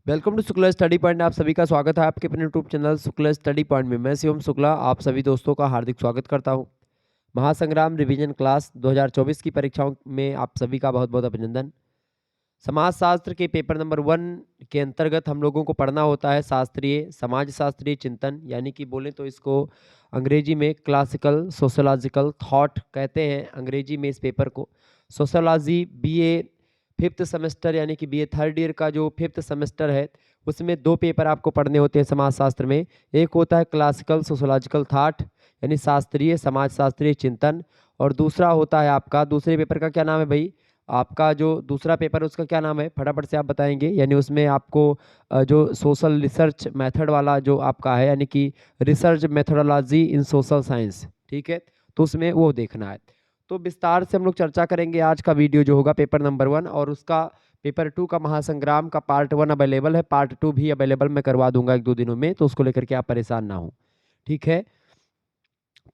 Welcome to Shukla study point. आप सभी का स्वागत है आपके अपने YouTube channel Shukla study point में। मैं शिवम शुक्ला आप सभी दोस्तों का हार्दिक स्वागत करता हूं। महासंग्राम रिवीजन क्लास 2024 की परीक्षाओं में आप सभी का बहुत बहुत अभिनंदन। समाजशास्त्र के पेपर नंबर 1 के अंतर्गत हम लोगों को पढ़ना होता है शास्त्रीय समाज शास्त्रीय चिंतन, यानी कि बोले तो इसको अंग्रेजी में क्लासिकल सोशोलॉजिकल थॉट कहते हैं अंग्रेजी में इस पेपर को। सोशोलॉजी बीए फिफ्थ सेमेस्टर यानी कि बीए थर्ड ईयर का जो फिफ्थ सेमेस्टर है उसमें 2 पेपर आपको पढ़ने होते हैं समाजशास्त्र में। एक होता है क्लासिकल सोशोलॉजिकल थॉट यानी शास्त्रीय समाज शास्त्रीय चिंतन, और दूसरा होता है आपका दूसरे पेपर का क्या नाम है भाई? आपका जो दूसरा पेपर है उसका क्या नाम है फटाफट से आप बताएंगे? यानी उसमें आपको जो सोशल रिसर्च मेथड वाला जो आपका है यानी कि रिसर्च मेथोडोलॉजी इन सोशल साइंस, ठीक है, तो उसमें वो देखना है। तो विस्तार से हम लोग चर्चा करेंगे। आज का वीडियो जो होगा पेपर नंबर 1 और उसका पेपर 2 का महासंग्राम का पार्ट 1 अवेलेबल है, पार्ट 2 भी अवेलेबल मैं करवा दूंगा 1-2 दिनों में, तो उसको लेकर के आप परेशान ना हो, ठीक है।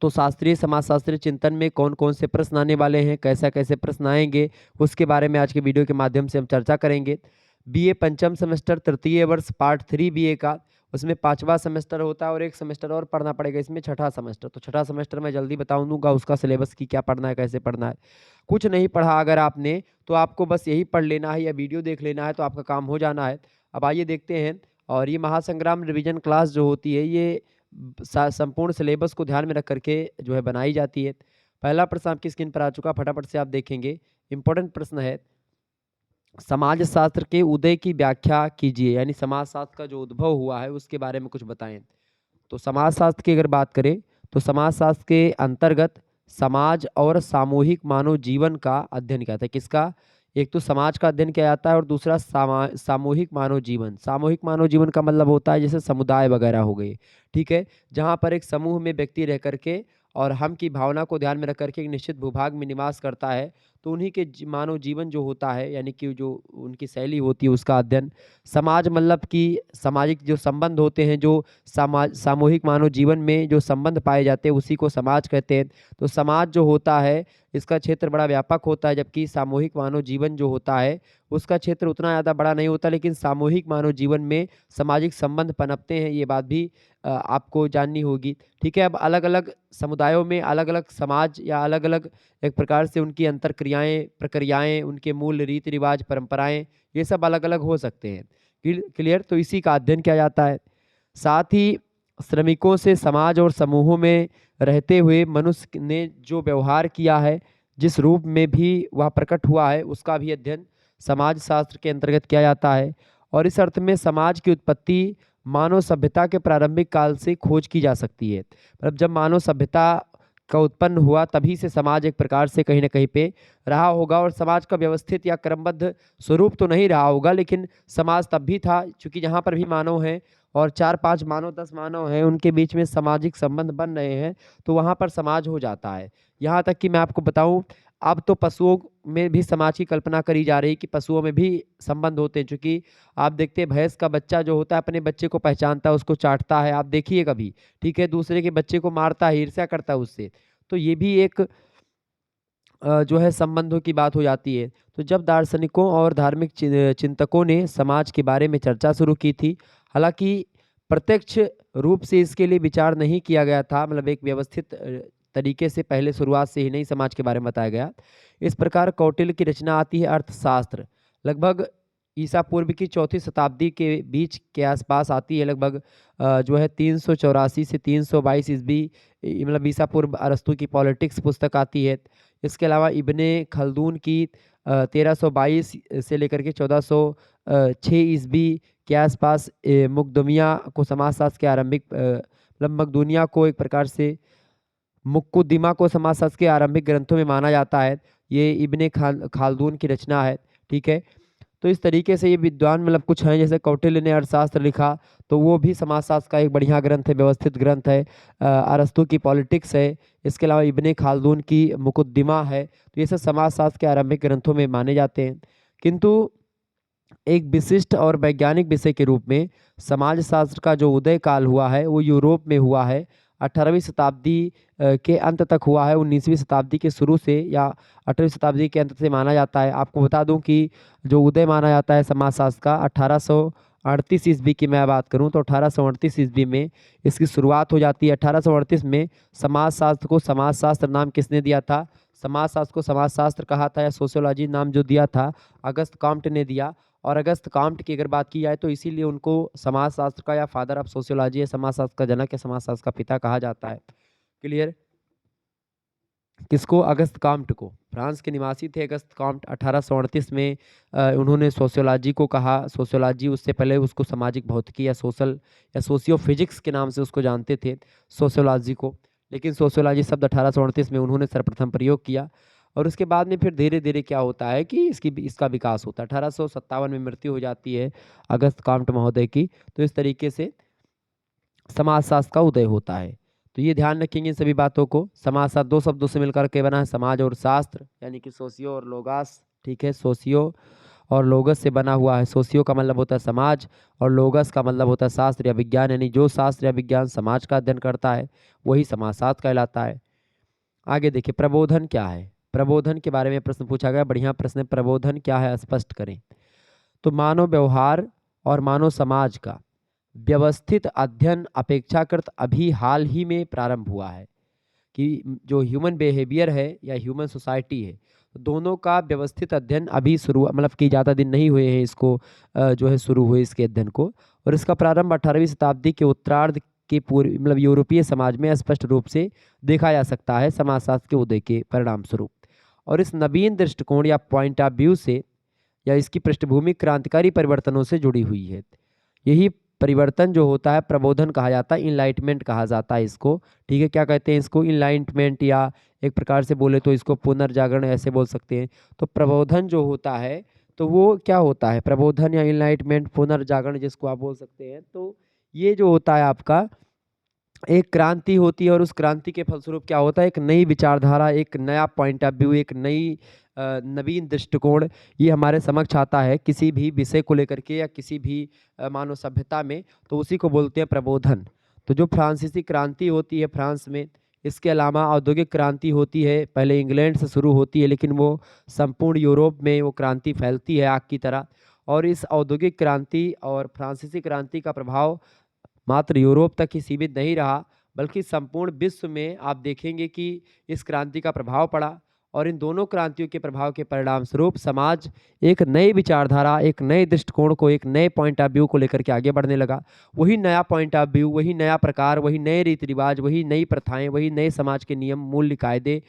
तो शास्त्रीय समाजशास्त्रीय चिंतन में कौन कौन से प्रश्न आने वाले हैं, कैसा कैसे प्रश्न आएंगे, उसके बारे में आज के वीडियो के माध्यम से हम चर्चा करेंगे। बीए पंचम सेमेस्टर तृतीय वर्ष पार्ट 3 बीए का, उसमें 5वां सेमेस्टर होता है और एक सेमेस्टर और पढ़ना पड़ेगा इसमें, छठा सेमेस्टर। तो छठा सेमेस्टर मैं जल्दी बताऊं दूंगा उसका सिलेबस की क्या पढ़ना है कैसे पढ़ना है। कुछ नहीं पढ़ा अगर आपने तो आपको बस यही पढ़ लेना है या वीडियो देख लेना है तो आपका काम हो जाना है। अब आइए देखते हैं। और ये महासंग्राम रिवीजन क्लास जो होती है ये संपूर्ण सिलेबस को ध्यान में रख करके जो है बनाई जाती है। पहला प्रश्न आपकी स्क्रीन पर आ चुका, फटाफट से आप देखेंगे। इंपॉर्टेंट प्रश्न है, समाज शास्त्र के उदय की व्याख्या कीजिए, यानी समाज शास्त्र का जो उद्भव हुआ है उसके बारे में कुछ बताएं। तो समाज शास्त्र की अगर बात करें तो समाज शास्त्र के अंतर्गत समाज और सामूहिक मानव जीवन का अध्ययन किया जाता है। किसका? एक तो समाज का अध्ययन किया जाता है और दूसरा सामूहिक मानव जीवन। सामूहिक मानव जीवन का मतलब होता है जैसे समुदाय वगैरह हो गए, ठीक है, जहाँ पर एक समूह में व्यक्ति रह करके और हम की भावना को ध्यान में रख करके एक निश्चित भूभाग में निवास करता है, तो उन्हीं के मानव जीवन जो होता है यानी कि जो उनकी शैली होती है उसका अध्ययन। समाज मतलब कि सामाजिक जो संबंध होते हैं, जो सामूहिक मानव जीवन में जो संबंध पाए जाते हैं उसी को समाज कहते हैं। तो समाज जो होता है इसका क्षेत्र बड़ा व्यापक होता है, जबकि सामूहिक मानव जीवन जो होता है उसका क्षेत्र उतना ज़्यादा बड़ा नहीं होता, लेकिन सामूहिक मानव जीवन में सामाजिक संबंध पनपते हैं, ये बात भी आपको जाननी होगी, ठीक है। अब अलग अलग समुदायों में अलग अलग समाज या अलग अलग एक प्रकार से उनकी अंतर क्रियाएँ प्रक्रियाएँ, उनके मूल रीति रिवाज परंपराएँ, ये सब अलग अलग हो सकते हैं। क्लियर? तो इसी का अध्ययन किया जाता है। साथ ही श्रमिकों से समाज और समूहों में रहते हुए मनुष्य ने जो व्यवहार किया है, जिस रूप में भी वह प्रकट हुआ है, उसका भी अध्ययन समाज शास्त्र के अंतर्गत किया जाता है। और इस अर्थ में समाज की उत्पत्ति मानव सभ्यता के प्रारंभिक काल से खोज की जा सकती है। मतलब जब मानव सभ्यता का उत्पन्न हुआ तभी से समाज एक प्रकार से कहीं ना कहीं पे रहा होगा, और समाज का व्यवस्थित या क्रमबद्ध स्वरूप तो नहीं रहा होगा, लेकिन समाज तब भी था, क्योंकि जहाँ पर भी मानव हैं और 4-5 मानव 10 मानव हैं उनके बीच में सामाजिक संबंध बन रहे हैं तो वहाँ पर समाज हो जाता है। यहाँ तक कि मैं आपको बताऊँ, अब तो पशुओं में भी समाज की कल्पना करी जा रही है कि पशुओं में भी संबंध होते हैं, क्योंकि आप देखते हैं भैंस का बच्चा जो होता है अपने बच्चे को पहचानता है, उसको चाटता है, आप देखिए कभी, ठीक है, दूसरे के बच्चे को मारता है, ईर्ष्या करता है उससे। तो ये भी एक जो है संबंधों की बात हो जाती है। तो जब दार्शनिकों और धार्मिक चिंतकों ने समाज के बारे में चर्चा शुरू की थी, हालांकि प्रत्यक्ष रूप से इसके लिए विचार नहीं किया गया था, मतलब एक व्यवस्थित तरीके से पहले शुरुआत से ही नहीं समाज के बारे में बताया गया। इस प्रकार कौटिल्य की रचना आती है अर्थशास्त्र, लगभग ईसा पूर्व की 4वीं शताब्दी के बीच के आसपास आती है, लगभग जो है 384 से 322 ईस्वी, मतलब ईसा पूर्व अरस्तु की पॉलिटिक्स पुस्तक आती है। इसके अलावा इब्ने खल्दून की 1322 से लेकर के 1406 ईस्वी के आसपास मुकदमिया को समाजशास्त्र के आरंभिक मतलब मकदूनिया को एक प्रकार से मुक्कुदिमा को समाजशास्त्र के आरंभिक ग्रंथों में माना जाता है। ये इब्ने खालदून की रचना है, ठीक है। तो इस तरीके से ये विद्वान मतलब कुछ हैं, जैसे कौटिल्य ने अर्थशास्त्र लिखा तो वो भी समाजशास्त्र का एक बढ़िया ग्रंथ है, व्यवस्थित ग्रंथ है। अरस्तु की पॉलिटिक्स है, इसके अलावा इब्ने खालदून की मुकद्दिमा है, तो ये सब समाजशास्त्र के आरंभिक ग्रंथों में माने जाते हैं। किंतु एक विशिष्ट और वैज्ञानिक विषय के रूप में समाजशास्त्र का जो उदय काल हुआ है वो यूरोप में हुआ है। 18वीं शताब्दी के अंत तक हुआ है, 19वीं शताब्दी के शुरू से या 18वीं शताब्दी के अंत से माना जाता है। आपको बता दूं कि जो उदय माना जाता है समाजशास्त्र का 1838 ईस्वी की मैं बात करूं तो 1838 ईस्वी में इसकी शुरुआत हो जाती है। 1838 में समाजशास्त्र को समाजशास्त्र नाम किसने दिया था? समाजशास्त्र को समाजशास्त्र कहा था या सोशियोलॉजी नाम जो दिया था अगस्त कॉम्ट ने दिया। और अगस्त कॉम्ट की अगर बात की जाए तो इसीलिए उनको समाजशास्त्र का या फादर ऑफ सोशियोलॉजी या समाजशास्त्र का जनक या समाजशास्त्र का पिता कहा जाता है। क्लियर? किसको? अगस्त कॉम्ट को। फ्रांस के निवासी थे अगस्त कॉम्ट। 1838 में उन्होंने सोशियोलॉजी को कहा। सोशियोलॉजी, उससे पहले उसको सामाजिक भौतिकी या सोशल या सोशियो फिजिक्स के नाम से उसको जानते थे सोशियोलॉजी को, लेकिन सोशियोलॉजी शब्द 1838 में उन्होंने सर्वप्रथम प्रयोग किया। और उसके बाद में फिर धीरे धीरे क्या होता है कि इसका विकास होता है। 1857 में मृत्यु हो जाती है अगस्त कॉम्ट महोदय की। तो इस तरीके से समाजशास्त्र का उदय होता है। तो ये ध्यान रखेंगे इन सभी बातों को। समाजशास्त्र दो शब्दों से मिलकर के बना है, समाज और शास्त्र, यानी कि सोशियो और लोगास। ठीक है, सोशियो और लोगस से बना हुआ है। सोशियो का मतलब होता है समाज और लोगस का मतलब होता है शास्त्र या विज्ञान, यानी जो शास्त्र या विज्ञान समाज का अध्ययन करता है वही समाजशास्त्र कहलाता है। आगे देखिए, प्रबोधन क्या है? प्रबोधन के बारे में प्रश्न पूछा गया, बढ़िया प्रश्न है। प्रबोधन क्या है स्पष्ट करें। तो मानव व्यवहार और मानव समाज का व्यवस्थित अध्ययन अपेक्षाकृत अभी हाल ही में प्रारंभ हुआ है। कि जो ह्यूमन बिहेवियर है या ह्यूमन सोसाइटी है, दोनों का व्यवस्थित अध्ययन अभी शुरू, मतलब कि ज़्यादा दिन नहीं हुए हैं इसको जो है शुरू हुए इसके अध्ययन को। और इसका प्रारंभ 18वीं शताब्दी के उत्तरार्ध के पूर्व, मतलब यूरोपीय समाज में स्पष्ट रूप से देखा जा सकता है समाजशास्त्र के उदय के परिणाम स्वरूप। और इस नवीन दृष्टिकोण या पॉइंट ऑफ व्यू से या इसकी पृष्ठभूमि क्रांतिकारी परिवर्तनों से जुड़ी हुई है। यही परिवर्तन जो होता है प्रबोधन कहा जाता है, इनलाइटमेंट कहा जाता है इसको। ठीक है, क्या कहते हैं इसको? इनलाइटमेंट, या एक प्रकार से बोले तो इसको पुनर्जागरण ऐसे बोल सकते हैं। तो प्रबोधन जो होता है तो वो क्या होता है? प्रबोधन या इनलाइटमेंट, पुनर्जागरण जिसको आप बोल सकते हैं, तो ये जो होता है आपका एक क्रांति होती है। और उस क्रांति के फलस्वरूप क्या होता है? एक नई विचारधारा, एक नया पॉइंट ऑफ व्यू, एक नई नवीन दृष्टिकोण ये हमारे समक्ष आता है किसी भी विषय को लेकर के या किसी भी मानव सभ्यता में, तो उसी को बोलते हैं प्रबोधन। तो जो फ्रांसीसी क्रांति होती है फ्रांस में, इसके अलावा औद्योगिक क्रांति होती है, पहले इंग्लैंड से शुरू होती है लेकिन वो संपूर्ण यूरोप में वो क्रांति फैलती है आग की तरह। और इस औद्योगिक क्रांति और फ्रांसीसी क्रांति का प्रभाव मात्र यूरोप तक ही सीमित नहीं रहा, बल्कि संपूर्ण विश्व में आप देखेंगे कि इस क्रांति का प्रभाव पड़ा। और इन दोनों क्रांतियों के प्रभाव के परिणाम स्वरूप समाज एक नई विचारधारा, एक नए दृष्टिकोण को, एक नए पॉइंट ऑफ व्यू को लेकर के आगे बढ़ने लगा। वही नया पॉइंट ऑफ व्यू, वही नया प्रकार, वही नए रीति रिवाज, वही नई प्रथाएं, वही नए समाज के नियम, मूल्य, कायदे,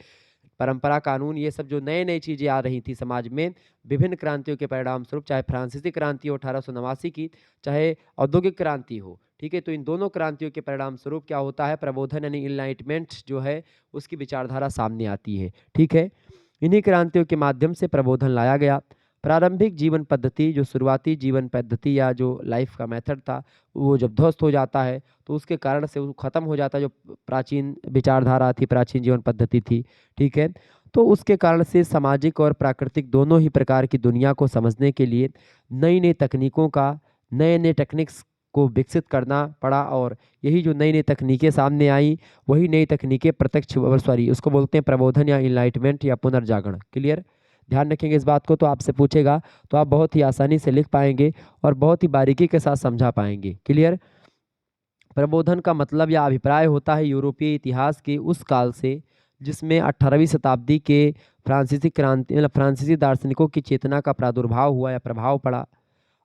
परंपरा, कानून, ये सब जो नए नई चीज़ें आ रही थी समाज में विभिन्न क्रांतियों के परिणाम स्वरूप, चाहे फ्रांसीसी क्रांति हो 1889 की, चाहे औद्योगिक क्रांति हो। ठीक है, तो इन दोनों क्रांतियों के परिणाम स्वरूप क्या होता है? प्रबोधन यानी इनलाइटमेंट जो है उसकी विचारधारा सामने आती है। ठीक है, इन्हीं क्रांतियों के माध्यम से प्रबोधन लाया गया। प्रारंभिक जीवन पद्धति, जो शुरुआती जीवन पद्धति या जो लाइफ का मेथड था, वो जब ध्वस्त हो जाता है तो उसके कारण से वो खत्म हो जाता है, जो प्राचीन विचारधारा थी, प्राचीन जीवन पद्धति थी। ठीक है, तो उसके कारण से सामाजिक और प्राकृतिक दोनों ही प्रकार की दुनिया को समझने के लिए नई नई तकनीकों का, नए नए टेक्निक्स को विकसित करना पड़ा। और यही जो नई नई तकनीकें सामने आई, वही नई तकनीकें प्रत्यक्ष, सॉरी, उसको बोलते हैं प्रबोधन या इनलाइटमेंट या पुनर्जागरण। क्लियर? ध्यान रखेंगे इस बात को, तो आपसे पूछेगा तो आप बहुत ही आसानी से लिख पाएंगे और बहुत ही बारीकी के साथ समझा पाएंगे। क्लियर? प्रबोधन का मतलब या अभिप्राय होता है यूरोपीय इतिहास के उस काल से जिसमें 18वीं शताब्दी के फ्रांसीसी क्रांति, मतलब फ्रांसीसी दार्शनिकों की चेतना का प्रादुर्भाव हुआ या प्रभाव पड़ा।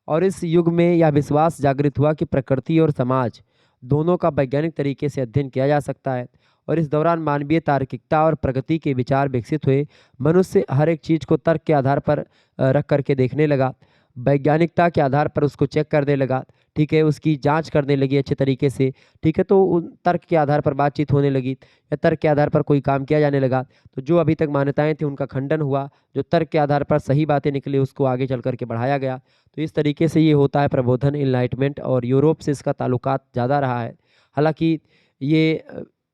और इस युग में यह विश्वास जागृत हुआ कि प्रकृति और समाज दोनों का वैज्ञानिक तरीके से अध्ययन किया जा सकता है। और इस दौरान मानवीय तार्किकता और प्रगति के विचार विकसित हुए। मनुष्य हर एक चीज़ को तर्क के आधार पर रख करके देखने लगा, वैज्ञानिकता के आधार पर उसको चेक करने लगा। ठीक है, उसकी जांच करने लगी अच्छे तरीके से। ठीक है, तो उन तर्क के आधार पर बातचीत होने लगी या तर्क के आधार पर कोई काम किया जाने लगा। तो जो अभी तक मान्यताएं थी उनका खंडन हुआ, जो तर्क के आधार पर सही बातें निकली उसको आगे चल करके बढ़ाया गया। तो इस तरीके से ये होता है प्रबोधन, इनलाइटमेंट। और यूरोप से इसका ताल्लुकात ज़्यादा रहा है। हालांकि ये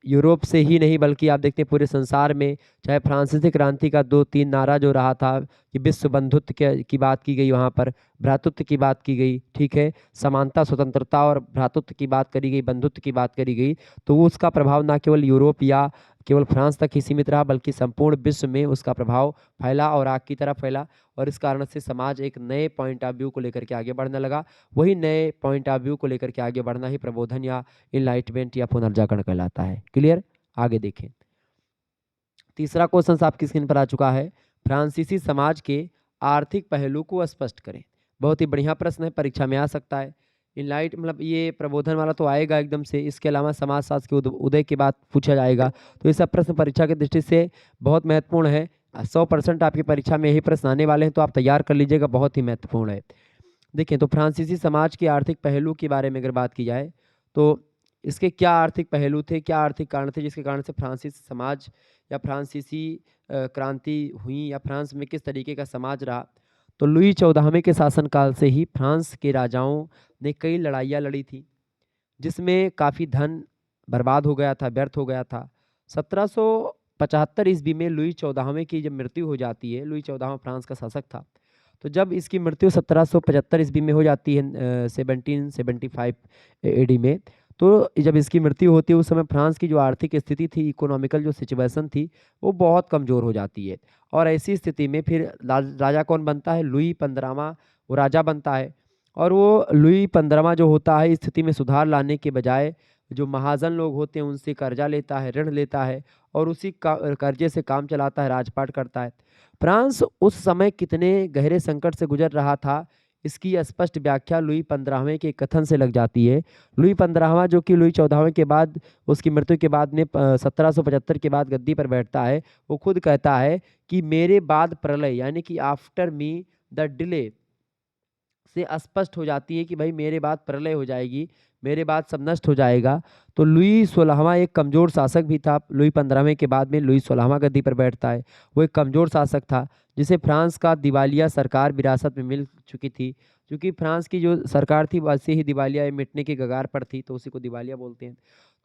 यूरोप से ही नहीं बल्कि आप देखते हैं पूरे संसार में, चाहे फ्रांसीसी क्रांति का 2-3 नारा जो रहा था कि विश्व बंधुत्व की बात की गई, वहाँ पर भ्रातृत्व की बात की गई। ठीक है, समानता, स्वतंत्रता और भ्रातृत्व की बात करी गई, बंधुत्व की बात करी गई। तो वो उसका प्रभाव ना केवल यूरोप या केवल फ्रांस तक ही सीमित रहा, बल्कि संपूर्ण विश्व में उसका प्रभाव फैला और आग की तरह फैला। और इस कारण से समाज एक नए पॉइंट ऑफ व्यू को लेकर के आगे बढ़ने लगा। वही नए पॉइंट ऑफ व्यू को लेकर के आगे बढ़ना ही प्रबोधन या इनलाइटमेंट या पुनर्जागरण कहलाता है। क्लियर? आगे देखें। तीसरा क्वेश्चन आपकी स्क्रीन पर आ चुका है, फ्रांसीसी समाज के आर्थिक पहलू को स्पष्ट करें। बहुत ही बढ़िया प्रश्न है, परीक्षा में आ सकता है। इनलाइट मतलब ये प्रबोधन वाला तो आएगा एकदम से, इसके अलावा समाजशास्त्र के उदय की बात पूछा जाएगा। तो ये सब प्रश्न परीक्षा की दृष्टि से बहुत महत्वपूर्ण है। 100% आपकी परीक्षा में यही प्रश्न आने वाले हैं, तो आप तैयार कर लीजिएगा, बहुत ही महत्वपूर्ण है। देखिए, तो फ्रांसीसी समाज के आर्थिक पहलू के बारे में अगर बात की जाए तो इसके क्या आर्थिक पहलू थे, क्या आर्थिक कारण थे जिसके कारण से फ्रांसीसी समाज या फ्रांसीसी क्रांति हुई या फ्रांस में किस तरीके का समाज रहा। तो लुई 14वें के शासनकाल से ही फ्रांस के राजाओं ने कई लड़ाइयाँ लड़ी थी, जिसमें काफ़ी धन बर्बाद हो गया था, व्यर्थ हो गया था। 1775 ईस्वी में लुई 14वें की जब मृत्यु हो जाती है, लुई 14वां फ्रांस का शासक था, तो जब इसकी मृत्यु 1775 ईस्वी में हो जाती है 1775 एडी में, तो जब इसकी मृत्यु होती है उस समय फ्रांस की जो आर्थिक स्थिति थी, इकोनॉमिकल जो सिचुएशन थी, वो बहुत कमज़ोर हो जाती है। और ऐसी स्थिति में फिर राजा कौन बनता है? लुई 15वां वो राजा बनता है। और वो लुई 15वां जो होता है, स्थिति में सुधार लाने के बजाय जो महाजन लोग होते हैं उनसे कर्जा लेता है, ऋण लेता है और उसी कर्जे से काम चलाता है, राजपाट करता है। फ्रांस उस समय कितने गहरे संकट से गुजर रहा था, इसकी स्पष्ट व्याख्या लुई 15वें के कथन से लग जाती है। लुई 15वां जो कि लुई 14वें के बाद उसकी मृत्यु के बाद में 1775 के बाद गद्दी पर बैठता है, वो खुद कहता है कि मेरे बाद प्रलय, यानी कि आफ्टर मी द डिले से स्पष्ट हो जाती है कि भाई मेरे बाद प्रलय हो जाएगी, मेरे बाद सब नष्ट हो जाएगा। तो लुई 16वां एक कमज़ोर शासक भी था। लुई 15वें के बाद में लुई 16वां गद्दी पर बैठता है। वो एक कमज़ोर शासक था जिसे फ्रांस का दिवालिया सरकार विरासत में मिल चुकी थी, क्योंकि फ्रांस की जो सरकार थी वैसे ही दिवालिया मिटने की कगार पर थी, तो उसी को दिवालिया बोलते हैं।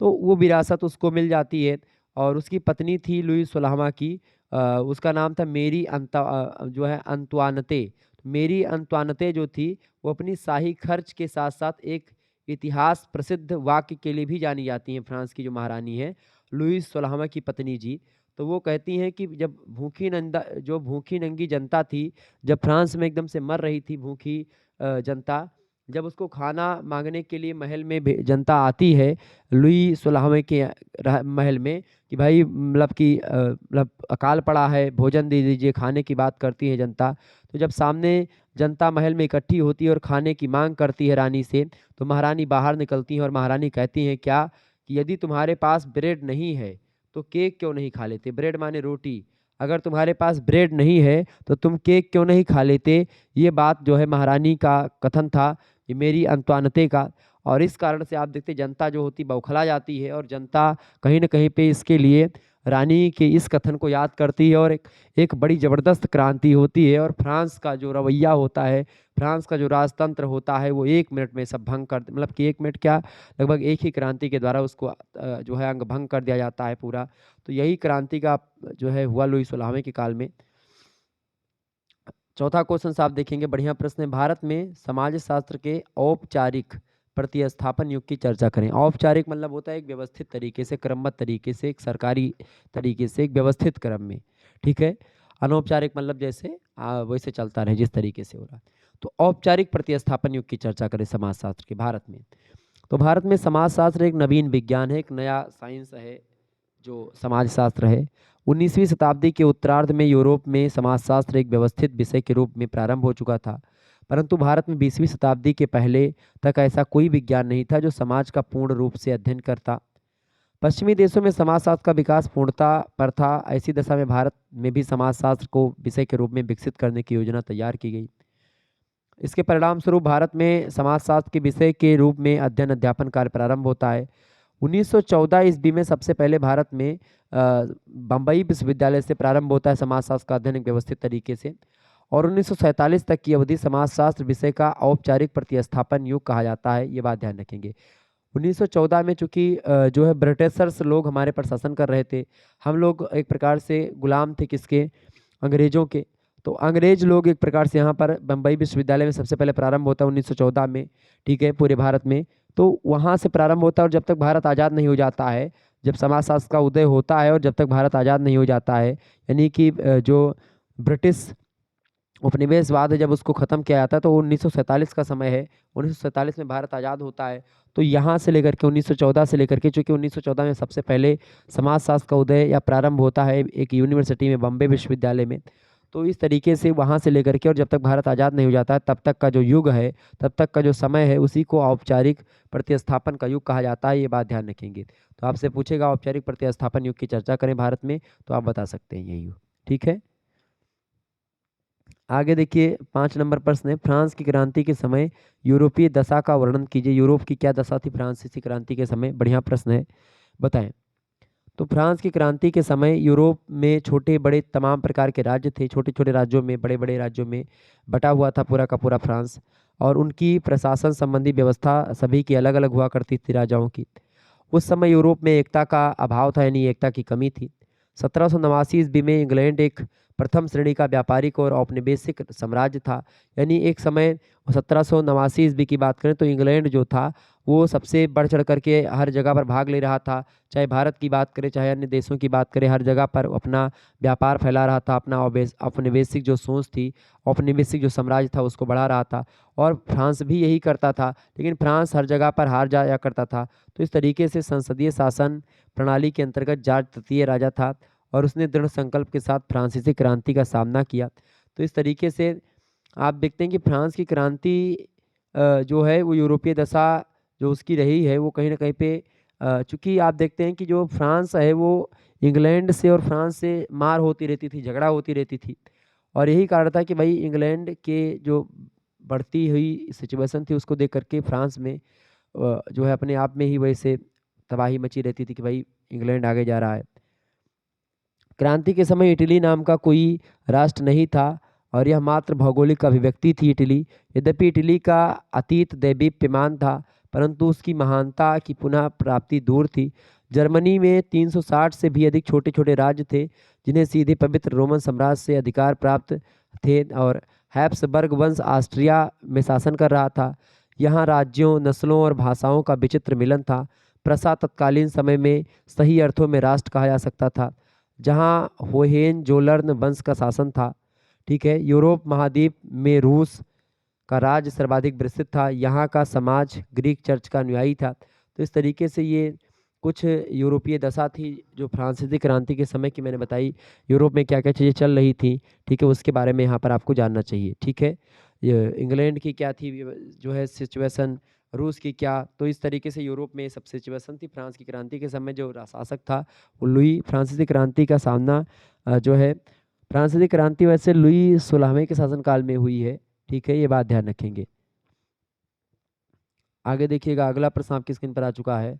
तो वो विरासत उसको मिल जाती है और उसकी पत्नी थी लुई 16वां की, उसका नाम था मेरी जो है अंतुआनते। मेरी अंतुआनते जो थी वो अपनी शाही खर्च के साथ साथ एक इतिहास प्रसिद्ध वाक्य के लिए भी जानी जाती हैं। फ्रांस की जो महारानी है लुई 16वां की पत्नी जी, तो वो कहती हैं कि जब भूखी नंगी जनता थी, जब फ्रांस में एकदम से मर रही थी भूखी जनता, जब उसको खाना मांगने के लिए महल में जनता आती है लुई 16वें के महल में कि भाई मतलब कि मतलब अकाल पड़ा है, भोजन दे दीजिए, खाने की बात करती है जनता। तो जब सामने जनता महल में इकट्ठी होती है और खाने की मांग करती है रानी से, तो महारानी बाहर निकलती हैं और महारानी कहती हैं क्या कि यदि तुम्हारे पास ब्रेड नहीं है तो केक क्यों नहीं खा लेते? ब्रेड माने रोटी। अगर तुम्हारे पास ब्रेड नहीं है तो तुम केक क्यों नहीं खा लेते? ये बात जो है महारानी का कथन था, ये मेरी अंतवानते का। और इस कारण से आप देखते जनता जो होती बौखला जाती है और जनता कहीं न कहीं पे इसके लिए रानी के इस कथन को याद करती है और एक बड़ी ज़बरदस्त क्रांति होती है। और फ्रांस का जो रवैया होता है, फ्रांस का जो राजतंत्र होता है, वो 1 मिनट में सब भंग कर मतलब कि 1 मिनट क्या, लगभग एक ही क्रांति के द्वारा उसको जो है अंग भंग कर दिया जाता है पूरा। तो यही क्रांति का जो है हुआ लुई 16वें के काल में। चौथा क्वेश्चन आप देखेंगे, बढ़िया प्रश्न है। भारत में समाजशास्त्र के औपचारिक प्रतिस्थापन युग की चर्चा करें। औपचारिक मतलब होता है एक व्यवस्थित तरीके से, क्रमबद्ध तरीके से, एक सरकारी तरीके से, एक व्यवस्थित क्रम में, ठीक है। अनौपचारिक मतलब जैसे वैसे चलता रहे जिस तरीके से हो रहा। तो औपचारिक प्रतिस्थापन युग की चर्चा करें समाजशास्त्र के भारत में। तो भारत में समाजशास्त्र एक नवीन विज्ञान है, एक नया साइंस है जो समाजशास्त्र है। 19वीं शताब्दी के उत्तरार्ध में यूरोप में समाजशास्त्र एक व्यवस्थित विषय के रूप में प्रारंभ हो चुका था, परंतु भारत में 20वीं शताब्दी के पहले तक ऐसा कोई विज्ञान नहीं था जो समाज का पूर्ण रूप से अध्ययन करता। पश्चिमी देशों में समाजशास्त्र का विकास पूर्णता पर था। ऐसी दशा में भारत में भी समाजशास्त्र को विषय के रूप में विकसित करने की योजना तैयार की गई। इसके परिणाम स्वरूप भारत में समाजशास्त्र के विषय के रूप में अध्ययन अध्यापन कार्य प्रारंभ होता है। 1914 ईस्वी में सबसे पहले भारत में बम्बई विश्वविद्यालय से प्रारंभ होता है समाजशास्त्र का अध्ययन एक व्यवस्थित तरीके से। और 1947 तक की अवधि समाजशास्त्र विषय का औपचारिक प्रतिस्थापन युग कहा जाता है, ये बात ध्यान रखेंगे। 1914 में चूंकि जो है ब्रिटिशर्स लोग हमारे पर शासन कर रहे थे, हम लोग एक प्रकार से गुलाम थे किसके? अंग्रेजों के। तो अंग्रेज लोग एक प्रकार से यहाँ पर बम्बई विश्वविद्यालय में सबसे पहले प्रारंभ होता है 1914 में, ठीक है, पूरे भारत में। तो वहाँ से प्रारंभ होता है और जब तक भारत आज़ाद नहीं हो जाता है जब समाजशास्त्र का उदय होता है और जब तक भारत आज़ाद नहीं हो जाता है, यानी कि जो ब्रिटिश उपनिवेशवाद है जब उसको ख़त्म किया जाता है तो 1947 का समय है। 1947 में भारत आज़ाद होता है। तो यहाँ से लेकर के 1914 से लेकर के, चूँकि 1914 में सबसे पहले समाजशास्त्र का उदय या प्रारंभ होता है एक यूनिवर्सिटी में, बॉम्बे विश्वविद्यालय में। तो इस तरीके से वहाँ से लेकर के और जब तक भारत आज़ाद नहीं हो जाता है तब तक का जो युग है, तब तक का जो समय है, उसी को औपचारिक प्रतिस्थापन का युग कहा जाता है। ये बात ध्यान रखेंगे। तो आपसे पूछेगा औपचारिक प्रतिस्थापन युग की चर्चा करें भारत में, तो आप बता सकते हैं यही युग। ठीक है। आगे देखिए 5 नंबर प्रश्न है, फ्रांस की क्रांति के समय यूरोपीय दशा का वर्णन कीजिए। यूरोप की क्या दशा थी फ्रांसीसी क्रांति के समय? बढ़िया प्रश्न है, बताएं। तो फ्रांस की क्रांति के समय यूरोप में छोटे बड़े तमाम प्रकार के राज्य थे। छोटे छोटे राज्यों में, बड़े बड़े राज्यों में बटा हुआ था पूरा का पूरा फ्रांस। और उनकी प्रशासन संबंधी व्यवस्था सभी की अलग अलग हुआ करती थी राजाओं की। उस समय यूरोप में एकता का अभाव था, यानी एकता की कमी थी। 1789 ईस्वी में इंग्लैंड एक प्रथम श्रेणी का व्यापारिक और औपनिवेशिक साम्राज्य था। यानी एक समय 1789 ईस्वी की बात करें तो इंग्लैंड जो था वो सबसे बढ़ चढ़ करके हर जगह पर भाग ले रहा था। चाहे भारत की बात करें, चाहे अन्य देशों की बात करें, हर जगह पर अपना व्यापार फैला रहा था, अपना औपनिवेशिक जो सोच थी, औपनिवेशिक जो साम्राज्य था उसको बढ़ा रहा था। और फ्रांस भी यही करता था, लेकिन फ्रांस हर जगह पर हार जाया करता था। तो इस तरीके से संसदीय शासन प्रणाली के अंतर्गत जॉर्ज तृतीय राजा था और उसने दृढ़ संकल्प के साथ फ्रांसीसी क्रांति का सामना किया। तो इस तरीके से आप देखते हैं कि फ्रांस की क्रांति जो है वो यूरोपीय दशा जो उसकी रही है वो कहीं ना कहीं पे चूंकि आप देखते हैं कि जो फ्रांस है वो इंग्लैंड से और फ्रांस से मार होती रहती थी, झगड़ा होती रहती थी। और यही कारण था कि भाई इंग्लैंड के जो बढ़ती हुई सिचुएशन थी उसको देख करके फ्रांस में जो है अपने आप में ही वैसे तबाही मची रहती थी कि भाई इंग्लैंड आगे जा रहा है। क्रांति के समय इटली नाम का कोई राष्ट्र नहीं था और यह मात्र भौगोलिक अभिव्यक्ति थी इटली। यद्यपि इटली का अतीत दैदीप्यमान था, परंतु उसकी महानता की पुनः प्राप्ति दूर थी। जर्मनी में 360 से भी अधिक छोटे छोटे राज्य थे जिन्हें सीधे पवित्र रोमन साम्राज्य से अधिकार प्राप्त थे। और हैप्सबर्ग वंश ऑस्ट्रिया में शासन कर रहा था। यहाँ राज्यों, नस्लों और भाषाओं का विचित्र मिलन था। प्रसा तत्कालीन समय में सही अर्थों में राष्ट्र कहा जा सकता था, जहाँ होहेन-जोलर्न वंश का शासन था। ठीक है। यूरोप महाद्वीप में रूस का राज्य सर्वाधिक विस्तृत था। यहाँ का समाज ग्रीक चर्च का अनुयायी था। तो इस तरीके से ये कुछ यूरोपीय दशा थी जो फ्रांसीसी क्रांति के समय की मैंने बताई। यूरोप में क्या क्या चीज़ें चल रही थी, ठीक है, उसके बारे में यहाँ पर आपको जानना चाहिए। ठीक है। ये इंग्लैंड की क्या थी जो है सिचुएशन, रूस की क्या, तो इस तरीके से यूरोप में सब सिचुएशन थी। फ्रांस की क्रांति के समय जो शासक था वो लुई, फ्रांसीसी क्रांति का सामना जो है, फ्रांसीसी क्रांति वैसे लुई 16वें के शासनकाल में हुई है। ठीक है, ये बात ध्यान रखेंगे। आगे देखिएगा, अगला प्रश्न आपकी स्क्रीन पर आ चुका है।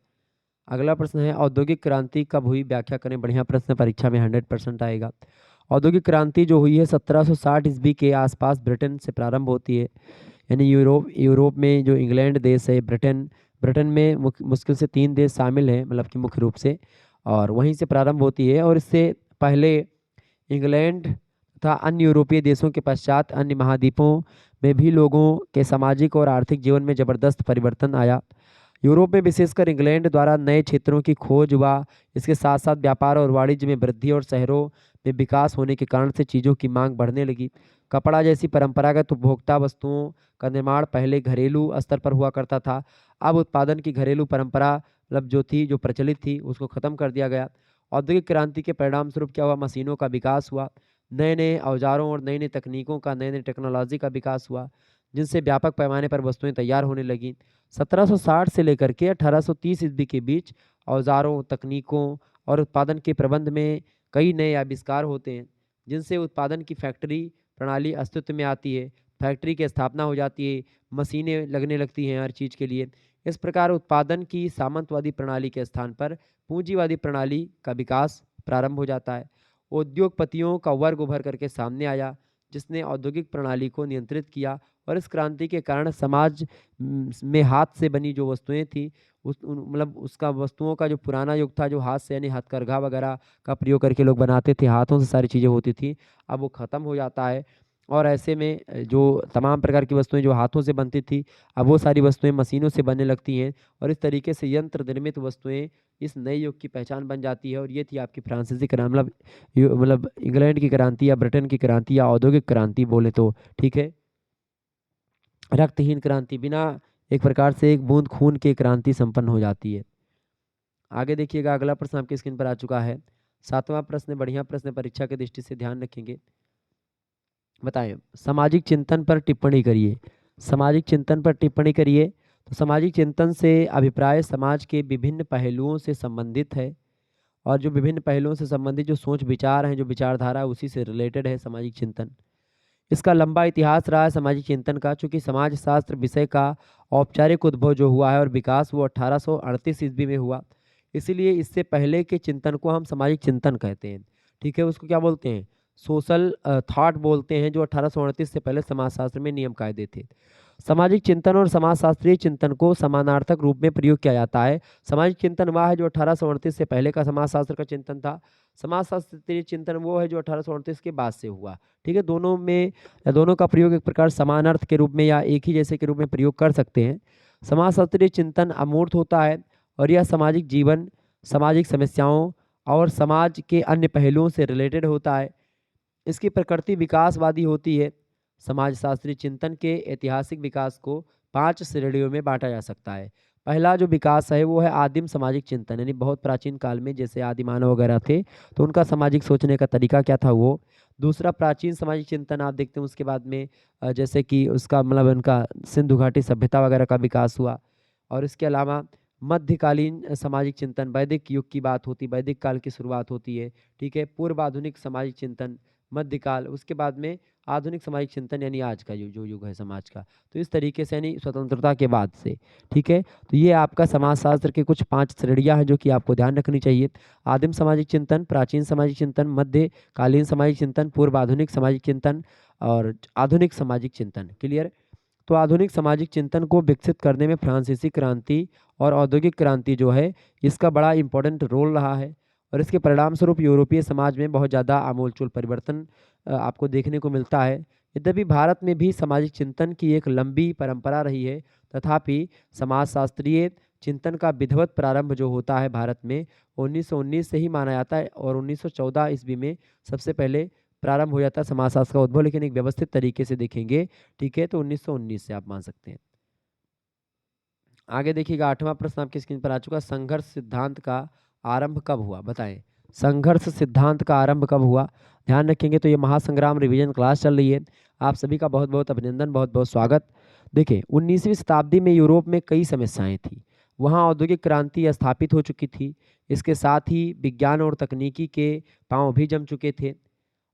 अगला प्रश्न है, औद्योगिक क्रांति कब हुई, व्याख्या करें। बढ़िया प्रश्न, परीक्षा में 100% आएगा। औद्योगिक क्रांति जो हुई है 1760 ईस्वी के आसपास ब्रिटेन से प्रारंभ होती है। यानी यूरोप में जो इंग्लैंड देश है, ब्रिटेन में मुश्किल से 3 देश शामिल हैं, मतलब कि मुख्य रूप से, और वहीं से प्रारंभ होती है। और इससे पहले इंग्लैंड तथा अन्य यूरोपीय देशों के पश्चात अन्य महाद्वीपों में भी लोगों के सामाजिक और आर्थिक जीवन में जबरदस्त परिवर्तन आया। यूरोप में विशेषकर इंग्लैंड द्वारा नए क्षेत्रों की खोज हुआ। इसके साथ साथ व्यापार और वाणिज्य में वृद्धि और शहरों में विकास होने के कारण से चीज़ों की मांग बढ़ने लगी। कपड़ा जैसी परंपरागत उपभोक्ता वस्तुओं का निर्माण पहले घरेलू स्तर पर हुआ करता था। अब उत्पादन की घरेलू परंपरा मतलब जो थी, जो प्रचलित थी, उसको खत्म कर दिया गया। औद्योगिक क्रांति के परिणाम स्वरूप क्या हुआ, मशीनों का विकास हुआ, नए नए औजारों और नई नई तकनीकों का, नई नई टेक्नोलॉजी का विकास हुआ, जिनसे व्यापक पैमाने पर वस्तुएं तैयार होने लगीं। 1760 से लेकर के 1830 ईस्वी के बीच औजारों, तकनीकों और उत्पादन के प्रबंध में कई नए आविष्कार होते हैं, जिनसे उत्पादन की फैक्ट्री प्रणाली अस्तित्व में आती है। फैक्ट्री की स्थापना हो जाती है, मशीनें लगने लगती हैं हर चीज़ के लिए। इस प्रकार उत्पादन की सामंतवादी प्रणाली के स्थान पर पूंजीवादी प्रणाली का विकास प्रारंभ हो जाता है। उद्योगपतियों का वर्ग उभर करके सामने आया, जिसने औद्योगिक प्रणाली को नियंत्रित किया। और इस क्रांति के कारण समाज में हाथ से बनी जो वस्तुएं थी, मतलब उसका वस्तुओं का जो पुराना युग था, जो हाथ से यानी हथकरघा वगैरह का प्रयोग करके लोग बनाते थे, हाथों से सारी चीज़ें होती थी, अब वो ख़त्म हो जाता है। और ऐसे में जो तमाम प्रकार की वस्तुएं जो हाथों से बनती थी, अब वो सारी वस्तुएं मशीनों से बनने लगती हैं और इस तरीके से यंत्र निर्मित वस्तुएं इस नए युग की पहचान बन जाती है। और ये थी आपकी फ्रांसीसी क्रांति, मतलब इंग्लैंड की क्रांति या ब्रिटेन की क्रांति या औद्योगिक क्रांति बोले तो ठीक है। रक्तहीन क्रांति, बिना एक प्रकार से एक बूंद खून की क्रांति संपन्न हो जाती है। आगे देखिएगा, अगला प्रश्न आपकी स्क्रीन पर आ चुका है। 7वां प्रश्न, बढ़िया प्रश्न, परीक्षा की दृष्टि से ध्यान रखेंगे। बताएं, सामाजिक चिंतन पर टिप्पणी करिए। सामाजिक चिंतन पर टिप्पणी करिए। तो सामाजिक चिंतन से अभिप्राय समाज के विभिन्न पहलुओं से संबंधित है, और जो विभिन्न पहलुओं से संबंधित जो सोच विचार हैं, जो विचारधारा है, उसी से रिलेटेड है सामाजिक चिंतन। इसका लंबा इतिहास रहा है सामाजिक चिंतन का, चूंकि समाज शास्त्र विषय का औपचारिक उद्भव जो हुआ है और विकास वो 1838 ईस्वी में हुआ, इसीलिए इससे पहले के चिंतन को हम सामाजिक चिंतन कहते हैं। ठीक है, उसको क्या बोलते हैं? सोशल थॉट बोलते हैं, जो 1838 से पहले समाजशास्त्र में नियम कायदे थे। सामाजिक चिंतन और समाजशास्त्रीय चिंतन को समानार्थक रूप में प्रयोग किया जाता है। सामाजिक चिंतन वह है जो 1838 से पहले का समाजशास्त्र का चिंतन था। समाजशास्त्रीय चिंतन वो है जो 1838 के बाद से हुआ। ठीक है, दोनों में, दोनों का प्रयोग एक प्रकार समान अर्थ के रूप में या एक ही जैसे के रूप में प्रयोग कर सकते हैं। समाजशास्त्रीय चिंतन अमूर्त होता है और यह सामाजिक जीवन, सामाजिक समस्याओं और समाज के अन्य पहलुओं से रिलेटेड होता है। इसकी प्रकृति विकासवादी होती है। समाजशास्त्री चिंतन के ऐतिहासिक विकास को 5 श्रेणियों में बांटा जा सकता है। पहला जो विकास है वो है आदिम सामाजिक चिंतन, यानी बहुत प्राचीन काल में जैसे आदिमानव वगैरह थे तो उनका सामाजिक सोचने का तरीका क्या था वो। दूसरा प्राचीन सामाजिक चिंतन आप देखते हैं, उसके बाद में जैसे कि उसका मतलब उनका सिंधु घाटी सभ्यता वगैरह का विकास हुआ। और इसके अलावा मध्यकालीन सामाजिक चिंतन, वैदिक युग की बात होती, वैदिक काल की शुरुआत होती है। ठीक है, पूर्व आधुनिक सामाजिक चिंतन, मध्यकाल, उसके बाद में आधुनिक सामाजिक चिंतन यानी आज का जो युग है समाज का। तो इस तरीके से यानी स्वतंत्रता के बाद से। ठीक है, तो ये आपका समाजशास्त्र के कुछ 5 श्रेणियां हैं जो कि आपको ध्यान रखनी चाहिए। आदिम सामाजिक चिंतन, प्राचीन सामाजिक चिंतन, मध्यकालीन सामाजिक चिंतन, पूर्व आधुनिक सामाजिक चिंतन और आधुनिक सामाजिक चिंतन। क्लियर? तो आधुनिक सामाजिक चिंतन को विकसित करने में फ्रांसीसी क्रांति और औद्योगिक क्रांति जो है इसका बड़ा इंपॉर्टेंट रोल रहा है, और इसके परिणाम स्वरूप यूरोपीय समाज में बहुत ज़्यादा आमूलचूल परिवर्तन आपको देखने को मिलता है। यद्यपि भारत में भी सामाजिक चिंतन की एक लंबी परंपरा रही है, तथापि समाजशास्त्रीय चिंतन का विधिवत प्रारंभ जो होता है भारत में 1919 से ही माना जाता है, और 1914 ईस्वी में सबसे पहले प्रारंभ हो जाता है समाजशास्त्र का उद्भव, लेकिन एक व्यवस्थित तरीके से देखेंगे। ठीक है, तो 1919 से आप मान सकते हैं। आगे देखिएगा, 8वां प्रश्न आपकी स्क्रीन पर आ चुका। संघर्ष सिद्धांत का आरंभ कब हुआ? बताएं, संघर्ष सिद्धांत का आरंभ कब हुआ? ध्यान रखेंगे तो ये महासंग्राम रिवीजन क्लास चल रही है। आप सभी का बहुत बहुत अभिनंदन, बहुत बहुत स्वागत। देखिए, 19वीं शताब्दी में यूरोप में कई समस्याएं थी। वहाँ औद्योगिक क्रांति स्थापित हो चुकी थी, इसके साथ ही विज्ञान और तकनीकी के पांव भी जम चुके थे।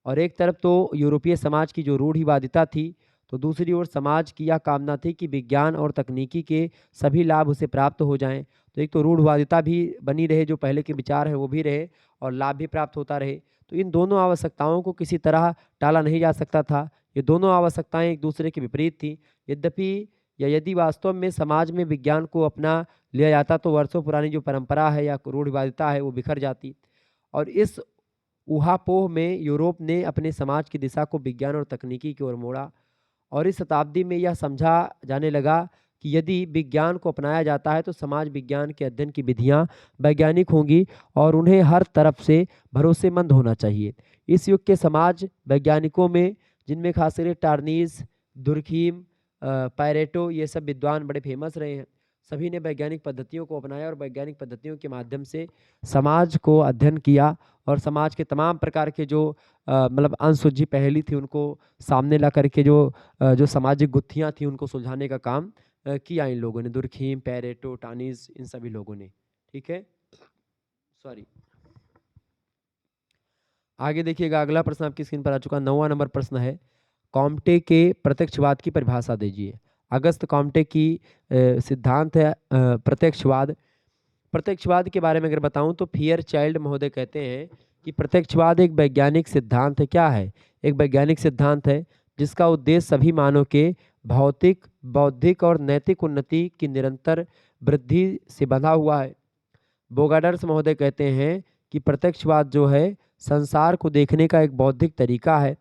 और एक तरफ तो यूरोपीय समाज की जो रूढ़िवादिता थी, तो दूसरी ओर समाज की यह कामना थी कि विज्ञान और तकनीकी के सभी लाभ उसे प्राप्त हो जाएं। तो एक तो रूढ़िवादिता भी बनी रहे, जो पहले के विचार है वो भी रहे, और लाभ भी प्राप्त होता रहे। तो इन दोनों आवश्यकताओं को किसी तरह टाला नहीं जा सकता था। ये दोनों आवश्यकताएं एक दूसरे के विपरीत थी। यद्यपि या यदि वास्तव में समाज में विज्ञान को अपना लिया जाता तो वर्षों पुरानी जो परंपरा है या रूढ़िवादिता है वो बिखर जाती। और इस ऊहापोह में यूरोप ने अपने समाज की दिशा को विज्ञान और तकनीकी की ओर मोड़ा, और इस शताब्दी में यह समझा जाने लगा कि यदि विज्ञान को अपनाया जाता है तो समाज विज्ञान के अध्ययन की विधियां वैज्ञानिक होंगी और उन्हें हर तरफ से भरोसेमंद होना चाहिए। इस युग के समाज वैज्ञानिकों में, जिनमें खास करके टार्नीज, दुर्खीम, पैरेटो, ये सब विद्वान बड़े फेमस रहे हैं, सभी ने वैज्ञानिक पद्धतियों को अपनाया और वैज्ञानिक पद्धतियों के माध्यम से समाज को अध्ययन किया, और समाज के तमाम प्रकार के जो मतलब अनसुलझी पहेली थी उनको सामने ला करके जो सामाजिक गुत्थियां थी उनको सुलझाने का काम किया इन लोगों ने, दुर्खीम, पैरेटो, टानीज, इन सभी लोगों ने। ठीक है, सॉरी। आगे देखिएगा, अगला प्रश्न आपकी स्क्रीन पर आ चुका। 9वां नंबर प्रश्न है, कॉम्टे के प्रत्यक्षवाद की परिभाषा दीजिए। अगस्त कॉम्टे की सिद्धांत है प्रत्यक्षवाद। प्रत्यक्षवाद के बारे में अगर बताऊं तो फियर चाइल्ड महोदय कहते हैं कि प्रत्यक्षवाद एक वैज्ञानिक सिद्धांत है। क्या है? एक वैज्ञानिक सिद्धांत है जिसका उद्देश्य सभी मानव के भौतिक, बौद्धिक और नैतिक उन्नति की निरंतर वृद्धि से बंधा हुआ है। बोगाडर्स महोदय कहते हैं कि प्रत्यक्षवाद जो है संसार को देखने का एक बौद्धिक तरीका है।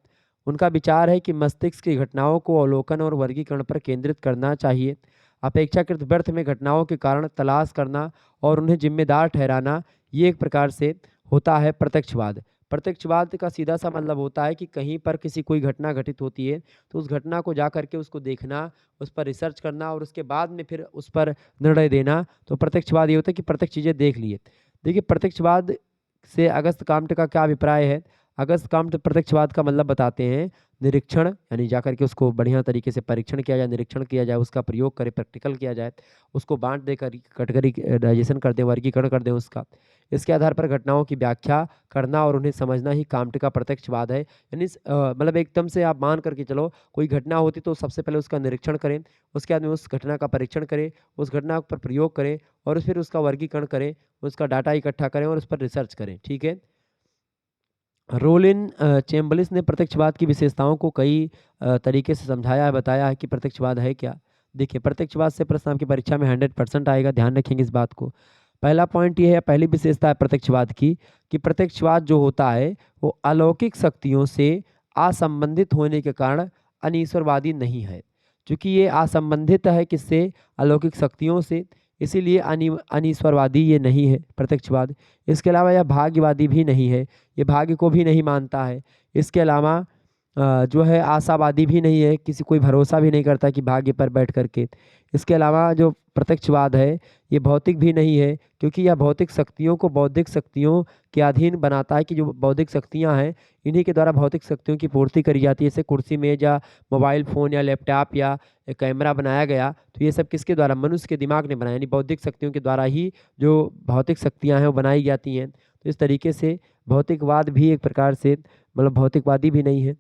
उनका विचार है कि मस्तिष्क की घटनाओं को अवलोकन और वर्गीकरण पर केंद्रित करना चाहिए। अपेक्षाकृत व्यर्थ में घटनाओं के कारण तलाश करना और उन्हें जिम्मेदार ठहराना, ये एक प्रकार से होता है प्रत्यक्षवाद। प्रत्यक्षवाद का सीधा सा मतलब होता है कि कहीं पर किसी कोई घटना घटित होती है तो उस घटना को जा करके उसको देखना, उस पर रिसर्च करना और उसके बाद में फिर उस पर निर्णय देना। तो प्रत्यक्षवाद ये होता है कि प्रत्यक्ष चीज़ें देख लिए। देखिए, प्रत्यक्षवाद से अगस्त काम्ट का क्या अभिप्राय है? अगस्त काम्ट प्रत्यक्षवाद का मतलब बताते हैं निरीक्षण, यानी जाकर के उसको बढ़िया तरीके से परीक्षण किया जाए, निरीक्षण किया जाए, उसका प्रयोग करें, प्रैक्टिकल किया जाए, उसको बांट देकर कैटेगराइजेशन कर दें, वर्गीकरण कर दें उसका। इसके आधार पर घटनाओं की व्याख्या करना और उन्हें समझना ही काम्ट का प्रत्यक्षवाद है। यानी मतलब एकदम से आप मान करके चलो, कोई घटना होती तो सबसे पहले उसका निरीक्षण करें, उसके बाद में उस घटना का परीक्षण करें, उस घटना पर प्रयोग करें और फिर उसका वर्गीकरण करें, उसका डाटा इकट्ठा करें और उस पर रिसर्च करें। ठीक है। रोलिन चैम्बलिस ने प्रत्यक्षवाद की विशेषताओं को कई तरीके से समझाया है, बताया है कि प्रत्यक्षवाद है क्या। देखिए, प्रत्यक्षवाद से प्रश्न आपकी परीक्षा में 100% आएगा, ध्यान रखेंगे इस बात को। पहला पॉइंट ये है, पहली विशेषता है प्रत्यक्षवाद की कि प्रत्यक्षवाद जो होता है वो अलौकिक शक्तियों से असंबंधित होने के कारण अनीश्वरवादी नहीं है। चूंकि ये असंबंधित है किससे? अलौकिक शक्तियों से, इसीलिए अनीश्वरवादी ये नहीं है प्रत्यक्षवाद। इसके अलावा यह भाग्यवादी भी नहीं है, ये भाग्य को भी नहीं मानता है। इसके अलावा जो है आशावादी भी नहीं है, किसी कोई भरोसा भी नहीं करता कि भाग्य पर बैठ करके। इसके अलावा जो प्रत्यक्षवाद है ये भौतिक भी नहीं है, क्योंकि यह भौतिक शक्तियों को बौद्धिक शक्तियों के अधीन बनाता है कि जो बौद्धिक शक्तियाँ हैं इन्हीं के द्वारा भौतिक शक्तियों की पूर्ति करी जाती है। जैसे कुर्सी, मेज या मोबाइल फ़ोन या लैपटॉप या कैमरा बनाया गया, तो ये सब किसके द्वारा? मनुष्य के दिमाग ने बनाया, यानी बौद्धिक शक्तियों के द्वारा ही जो भौतिक शक्तियाँ हैं वो बनाई जाती हैं। तो इस तरीके से भौतिकवाद भी एक प्रकार से मतलब भौतिकवादी भी नहीं है।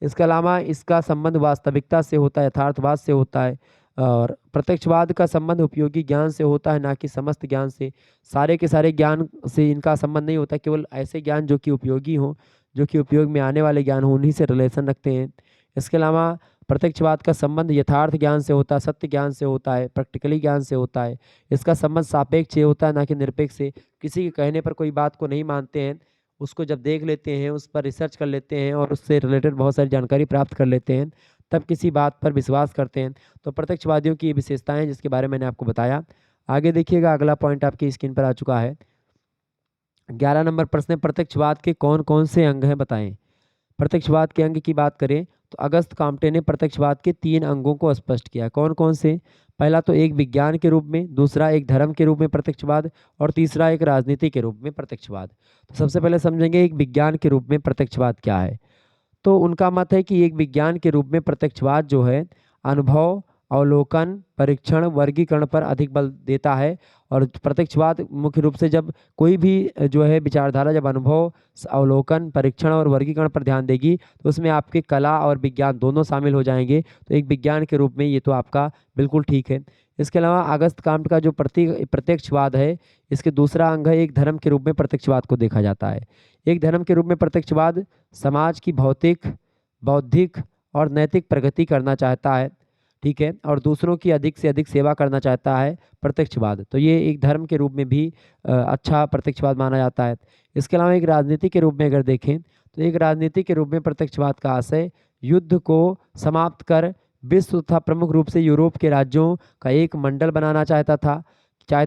इसके अलावा इसका संबंध वास्तविकता से होता है, यथार्थवाद से होता है। और प्रत्यक्षवाद का संबंध उपयोगी ज्ञान से होता है, ना कि समस्त ज्ञान से। सारे के सारे ज्ञान से इनका संबंध नहीं होता, केवल ऐसे ज्ञान जो कि उपयोगी हों, जो कि उपयोग में आने वाले ज्ञान हों, उन्हीं से रिलेशन रखते हैं। इसके अलावा प्रत्यक्षवाद का संबंध यथार्थ ज्ञान से होता है, सत्य ज्ञान से होता है, प्रैक्टिकली ज्ञान से होता है। इसका संबंध सापेक्ष से होता है, ना कि निरपेक्ष से। किसी के कहने पर कोई बात को नहीं मानते हैं, उसको जब देख लेते हैं, उस पर रिसर्च कर लेते हैं और उससे रिलेटेड बहुत सारी जानकारी प्राप्त कर लेते हैं, तब किसी बात पर विश्वास करते हैं। तो प्रत्यक्षवादियों की ये विशेषताएं हैं जिसके बारे में मैंने आपको बताया। आगे देखिएगा, अगला पॉइंट आपकी स्क्रीन पर आ चुका है। 11 नंबर प्रश्न है, प्रत्यक्षवाद के कौन कौन से अंग हैं बताएं। प्रत्यक्षवाद के अंग की बात करें तो अगस्त काम्टे ने प्रत्यक्षवाद के 3 अंगों को स्पष्ट किया। कौन कौन से? पहला तो एक विज्ञान के रूप में, दूसरा एक धर्म के रूप में प्रत्यक्षवाद और तीसरा एक राजनीति के रूप में प्रत्यक्षवाद। तो सबसे पहले समझेंगे एक विज्ञान के रूप में प्रत्यक्षवाद क्या है। तो उनका मत है कि एक विज्ञान के रूप में प्रत्यक्षवाद जो है अनुभव, अवलोकन, परीक्षण, वर्गीकरण पर अधिक बल देता है। और प्रत्यक्षवाद मुख्य रूप से जब कोई भी जो है विचारधारा जब अनुभव, अवलोकन, परीक्षण और वर्गीकरण पर ध्यान देगी तो उसमें आपके कला और विज्ञान दोनों शामिल हो जाएंगे। तो एक विज्ञान के रूप में ये तो आपका बिल्कुल ठीक है। इसके अलावा अगस्त काम्ट का जो प्रत्यक्षवाद है, इसके दूसरा अंग है एक धर्म के रूप में प्रत्यक्षवाद को देखा जाता है। एक धर्म के रूप में प्रत्यक्षवाद समाज की भौतिक, बौद्धिक और नैतिक प्रगति करना चाहता है, ठीक है, और दूसरों की अधिक से अधिक सेवा करना चाहता है प्रत्यक्षवाद। तो ये एक धर्म के रूप में भी अच्छा प्रत्यक्षवाद माना जाता है। इसके अलावा एक राजनीति के रूप में अगर देखें तो एक राजनीति के रूप में प्रत्यक्षवाद का आशय युद्ध को समाप्त कर विश्व तथा प्रमुख रूप से यूरोप के राज्यों का एक मंडल बनाना चाहता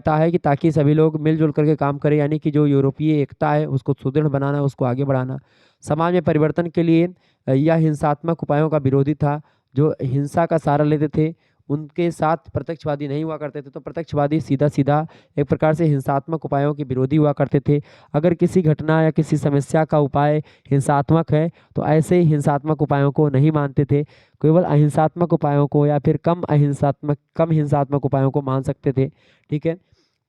है कि ताकि सभी लोग मिलजुल करके काम करें, यानी कि जो यूरोपीय एकता है उसको सुदृढ़ बनाना, उसको आगे बढ़ाना। समाज में परिवर्तन के लिए यह हिंसात्मक उपायों का विरोधी था। जो हिंसा का सहारा लेते थे उनके साथ प्रत्यक्षवादी नहीं हुआ करते थे। तो प्रत्यक्षवादी सीधा सीधा एक प्रकार से हिंसात्मक उपायों के विरोधी हुआ करते थे। अगर किसी घटना या किसी समस्या का उपाय हिंसात्मक है तो ऐसे हिंसात्मक उपायों को नहीं मानते थे, केवल अहिंसात्मक उपायों को या फिर कम हिंसात्मक उपायों को मान सकते थे। ठीक है।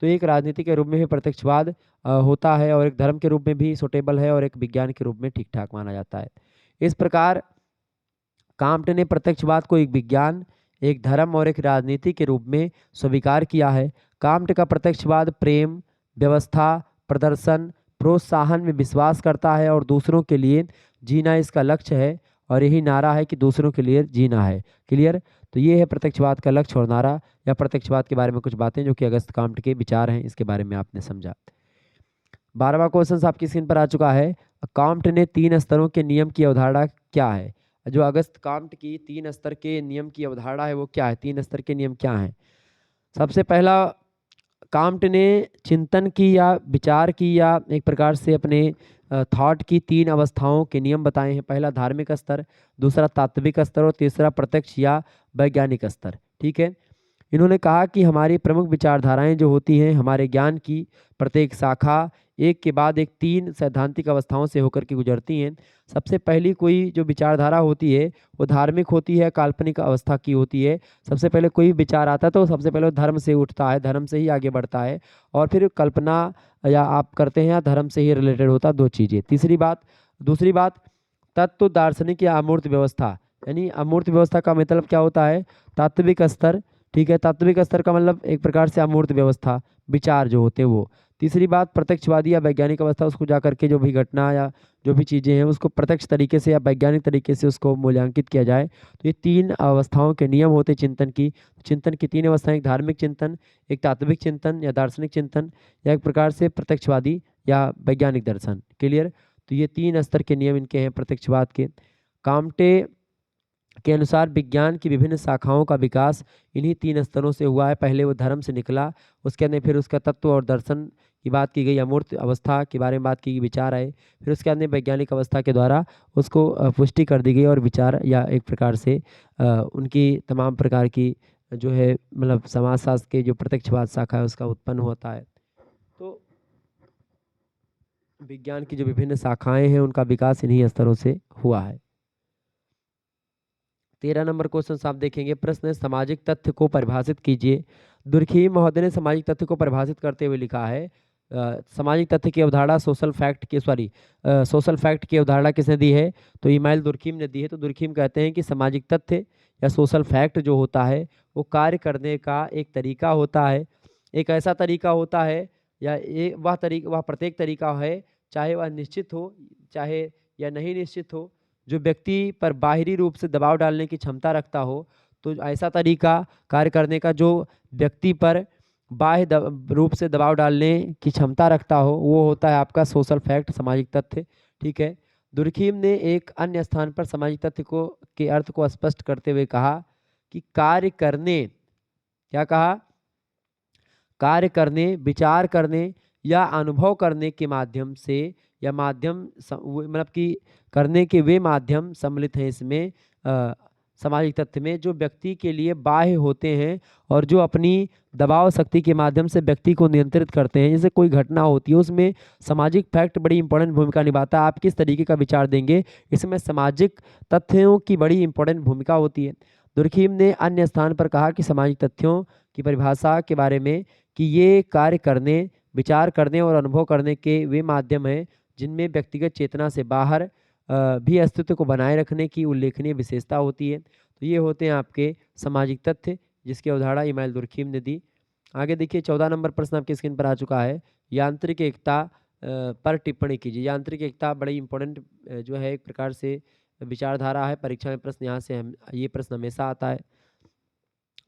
तो एक राजनीति के रूप में भी प्रत्यक्षवाद होता है और एक धर्म के रूप में भी सुटेबल है और एक विज्ञान के रूप में ठीक ठाक माना जाता है। इस प्रकार काम्ट ने प्रत्यक्षवाद को एक विज्ञान, एक धर्म और एक राजनीति के रूप में स्वीकार किया है। काम्ट का प्रत्यक्षवाद प्रेम, व्यवस्था, प्रदर्शन, प्रोत्साहन में विश्वास करता है और दूसरों के लिए जीना इसका लक्ष्य है और यही नारा है कि दूसरों के लिए जीना है। क्लियर? तो ये है प्रत्यक्षवाद का लक्ष्य और नारा, या प्रत्यक्षवाद के बारे में कुछ बातें जो कि अगस्त काम्ट के विचार हैं, इसके बारे में आपने समझा। 12वां क्वेश्चन आपकी स्क्रीन पर आ चुका है। काम्ट ने 3 स्तरों के नियम की अवधारणा क्या है? जो अगस्त काम्ट की 3 स्तर के नियम की अवधारणा है वो क्या है? 3 स्तर के नियम क्या हैं? सबसे पहला, काम्ट ने चिंतन की या विचार की या एक प्रकार से अपने थॉट की 3 अवस्थाओं के नियम बताए हैं। पहला धार्मिक स्तर, दूसरा तात्विक स्तर और तीसरा प्रत्यक्ष या वैज्ञानिक स्तर। ठीक है? इन्होंने कहा कि हमारी प्रमुख विचारधाराएं जो होती हैं हमारे ज्ञान की प्रत्येक शाखा एक के बाद एक 3 सैद्धांतिक अवस्थाओं से होकर के गुजरती हैं। सबसे पहली कोई जो विचारधारा होती है वो धार्मिक होती है, काल्पनिक अवस्था की होती है। सबसे पहले कोई विचार आता है तो सबसे पहले वो धर्म से उठता है, धर्म से ही आगे बढ़ता है और फिर कल्पना या आप करते हैं या धर्म से ही रिलेटेड होता है, 2 चीज़ें। दूसरी बात, तत्व दार्शनिक या अमूर्त व्यवस्था, यानी अमूर्त व्यवस्था का मतलब क्या होता है? तात्विक स्तर। ठीक है? तात्विक स्तर का मतलब एक प्रकार से अमूर्त व्यवस्था, विचार जो होते हैं वो। तीसरी बात, प्रत्यक्षवादी या वैज्ञानिक अवस्था, उसको जा करके जो भी घटना या जो भी चीज़ें हैं उसको प्रत्यक्ष तरीके से या वैज्ञानिक तरीके से उसको मूल्यांकित किया जाए। तो ये 3 अवस्थाओं के नियम होते हैं चिंतन की। चिंतन की 3 अवस्थाएं, एक धार्मिक चिंतन, एक तात्विक चिंतन या दार्शनिक चिंतन या एक प्रकार से प्रत्यक्षवादी या वैज्ञानिक दर्शन। क्लियर? तो ये 3 स्तर के नियम इनके हैं प्रत्यक्षवाद के। काम्टे के अनुसार विज्ञान की विभिन्न शाखाओं का विकास इन्हीं 3 स्तरों से हुआ है। पहले वो धर्म से निकला, उसके अंदर फिर उसका तत्व और दर्शन की बात की गई, अमूर्त अवस्था के बारे में बात की गई, विचार आए, फिर उसके अंदर वैज्ञानिक अवस्था के द्वारा उसको पुष्टि कर दी गई और विचार या एक प्रकार से उनकी तमाम प्रकार की जो है मतलब समाजशास्त्र के जो प्रत्यक्षवाद शाखा है उसका उत्पन्न होता है। तो विज्ञान की जो विभिन्न शाखाएं हैं उनका विकास इन्हीं स्तरों से हुआ है। 13 नंबर क्वेश्चन आप देखेंगे। प्रश्न है, सामाजिक तथ्य को परिभाषित कीजिए। दुर्खीम महोदय ने सामाजिक तथ्य को परिभाषित करते हुए लिखा है, सामाजिक तथ्य की अवधारणा सोशल फैक्ट की अवधारणा किसने दी है? तो इमाइल दुर्खीम ने दी है। तो दुर्खीम कहते हैं कि सामाजिक तथ्य या सोशल फैक्ट जो होता है वो कार्य करने का एक तरीका होता है, एक ऐसा तरीका होता है या वह प्रत्येक तरीका है, चाहे वह निश्चित हो चाहे या नहीं निश्चित हो, जो व्यक्ति पर बाहरी रूप से दबाव डालने की क्षमता रखता हो। तो ऐसा तरीका कार्य करने का जो व्यक्ति पर रूप से दबाव डालने की क्षमता रखता हो वो होता है आपका सोशल फैक्ट, सामाजिक तथ्य। ठीक है? दुर्खीम ने एक अन्य स्थान पर सामाजिक तथ्य को के अर्थ को स्पष्ट करते हुए कहा कि कार्य करने, क्या कहा? कार्य करने, विचार करने या अनुभव करने के माध्यम से या मतलब कि करने के वे माध्यम सम्मिलित हैं इसमें सामाजिक तथ्य में, जो व्यक्ति के लिए बाह्य होते हैं और जो अपनी दबाव शक्ति के माध्यम से व्यक्ति को नियंत्रित करते हैं। जैसे कोई घटना होती है उसमें सामाजिक फैक्ट बड़ी इंपॉर्टेंट भूमिका निभाता है। आप किस तरीके का विचार देंगे, इसमें सामाजिक तथ्यों की बड़ी इंपॉर्टेंट भूमिका होती है। दुर्खीम ने अन्य स्थान पर कहा कि सामाजिक तथ्यों की परिभाषा के बारे में कि ये कार्य करने, विचार करने और अनुभव करने के वे माध्यम हैं जिनमें व्यक्तिगत चेतना से बाहर भी अस्तित्व को बनाए रखने की उल्लेखनीय विशेषता होती है। तो ये होते हैं आपके सामाजिक तथ्य जिसकी अवधारणा इमाइल दुर्खीम ने दी। आगे देखिए 14 नंबर प्रश्न आपकी स्क्रीन पर आ चुका है। यांत्रिक एकता पर टिप्पणी कीजिए। यांत्रिक एकता बड़ी इंपॉर्टेंट जो है एक प्रकार से विचारधारा है। परीक्षा में प्रश्न यहाँ से ये प्रश्न हमेशा आता है।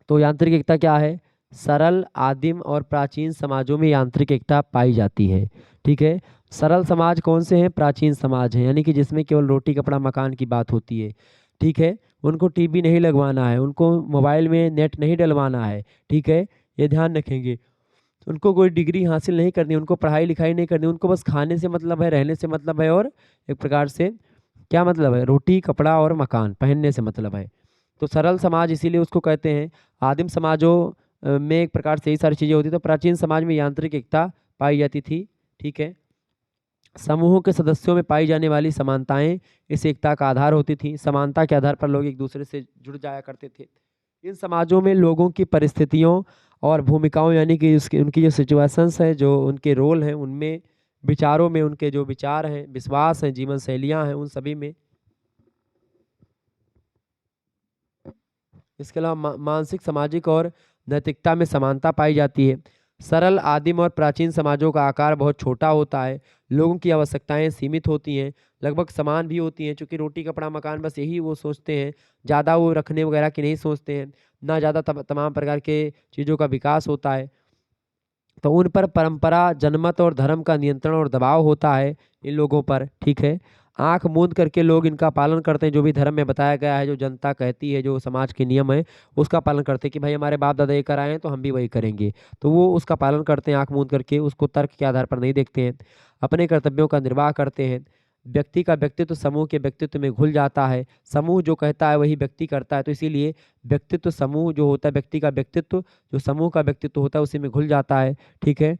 तो यांत्रिक एकता क्या है? सरल, आदिम और प्राचीन समाजों में यांत्रिक एकता पाई जाती है। ठीक है? सरल समाज कौन से हैं? प्राचीन समाज हैं, यानी कि जिसमें केवल रोटी कपड़ा मकान की बात होती है। ठीक है? उनको टीवी नहीं लगवाना है, उनको मोबाइल में नेट नहीं डलवाना है। ठीक है? ये ध्यान रखेंगे। उनको कोई डिग्री हासिल नहीं करनी, उनको पढ़ाई लिखाई नहीं करनी, उनको बस खाने से मतलब है, रहने से मतलब है और एक प्रकार से क्या मतलब है? रोटी कपड़ा और मकान पहनने से मतलब है। तो सरल समाज इसीलिए उसको कहते हैं। आदिम समाजों में एक प्रकार से यही सारी चीज़ें होती। तो प्राचीन समाज में यांत्रिक एकता पाई जाती थी। ठीक है? समूहों के सदस्यों में पाई जाने वाली समानताएं इस एकता का आधार होती थी। समानता के आधार पर लोग एक दूसरे से जुड़ जाया करते थे। इन समाजों में लोगों की परिस्थितियों और भूमिकाओं, यानी कि उनकी जो सिचुएशंस है, जो उनके रोल हैं, उनमें विचारों में उनके जो विचार हैं, विश्वास हैं, जीवन शैलियाँ हैं, उन सभी में इसके अलावा मानसिक, सामाजिक और नैतिकता में समानता पाई जाती है। सरल, आदिम और प्राचीन समाजों का आकार बहुत छोटा होता है। लोगों की आवश्यकताएं सीमित होती हैं, लगभग समान भी होती हैं, चूँकि रोटी कपड़ा मकान बस यही वो सोचते हैं, ज़्यादा वो रखने वगैरह की नहीं सोचते हैं, ना ज़्यादा तमाम प्रकार के चीज़ों का विकास होता है। तो उन पर परंपरा, जनमत और धर्म का नियंत्रण और दबाव होता है इन लोगों पर। ठीक है? आँख मूंद करके लोग इनका पालन करते हैं, जो भी धर्म में बताया गया है, जो जनता कहती है, जो समाज के नियम है, उसका पालन करते हैं कि भाई हमारे बाप दादा ये कराए हैं तो हम भी वही करेंगे। तो वो उसका पालन करते हैं आँख मूंद करके, उसको तर्क के आधार पर नहीं देखते हैं। अपने कर्तव्यों का निर्वाह करते हैं। व्यक्ति का व्यक्तित्व समूह के व्यक्तित्व में घुल जाता है। समूह जो कहता है वही व्यक्ति करता है, तो इसीलिए व्यक्तित्व समूह जो होता है, व्यक्ति का व्यक्तित्व जो समूह का व्यक्तित्व होता है उसी में घुल जाता है। ठीक है।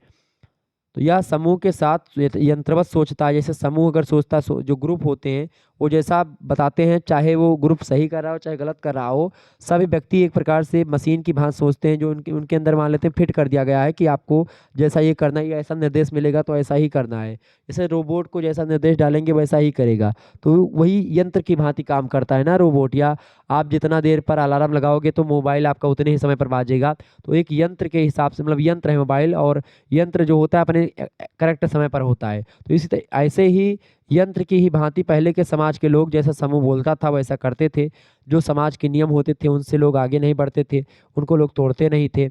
तो यह समूह के साथ यंत्रवत सोचता है। जैसे समूह अगर सोचता जो ग्रुप होते हैं वो जैसा बताते हैं, चाहे वो ग्रुप सही कर रहा हो चाहे गलत कर रहा हो, सभी व्यक्ति एक प्रकार से मशीन की भांति सोचते हैं, जो उनके उनके अंदर मान लेते हैं फिट कर दिया गया है कि आपको जैसा ये करना है या ऐसा निर्देश मिलेगा तो ऐसा ही करना है। जैसे रोबोट को जैसा निर्देश डालेंगे वैसा ही करेगा। तो वही यंत्र की भांति काम करता है ना रोबोट। या आप जितना देर पर अलार्म लगाओगे तो मोबाइल आपका उतने ही समय पर बाजेगा। तो एक यंत्र के हिसाब से, मतलब यंत्र है मोबाइल, और यंत्र जो होता है अपने करेक्ट समय पर होता है। तो इसी ऐसे ही यंत्र की ही भांति पहले के समाज के लोग जैसा समूह बोलता था वैसा करते थे। जो समाज के नियम होते थे उनसे लोग आगे नहीं बढ़ते थे, उनको लोग तोड़ते नहीं थे।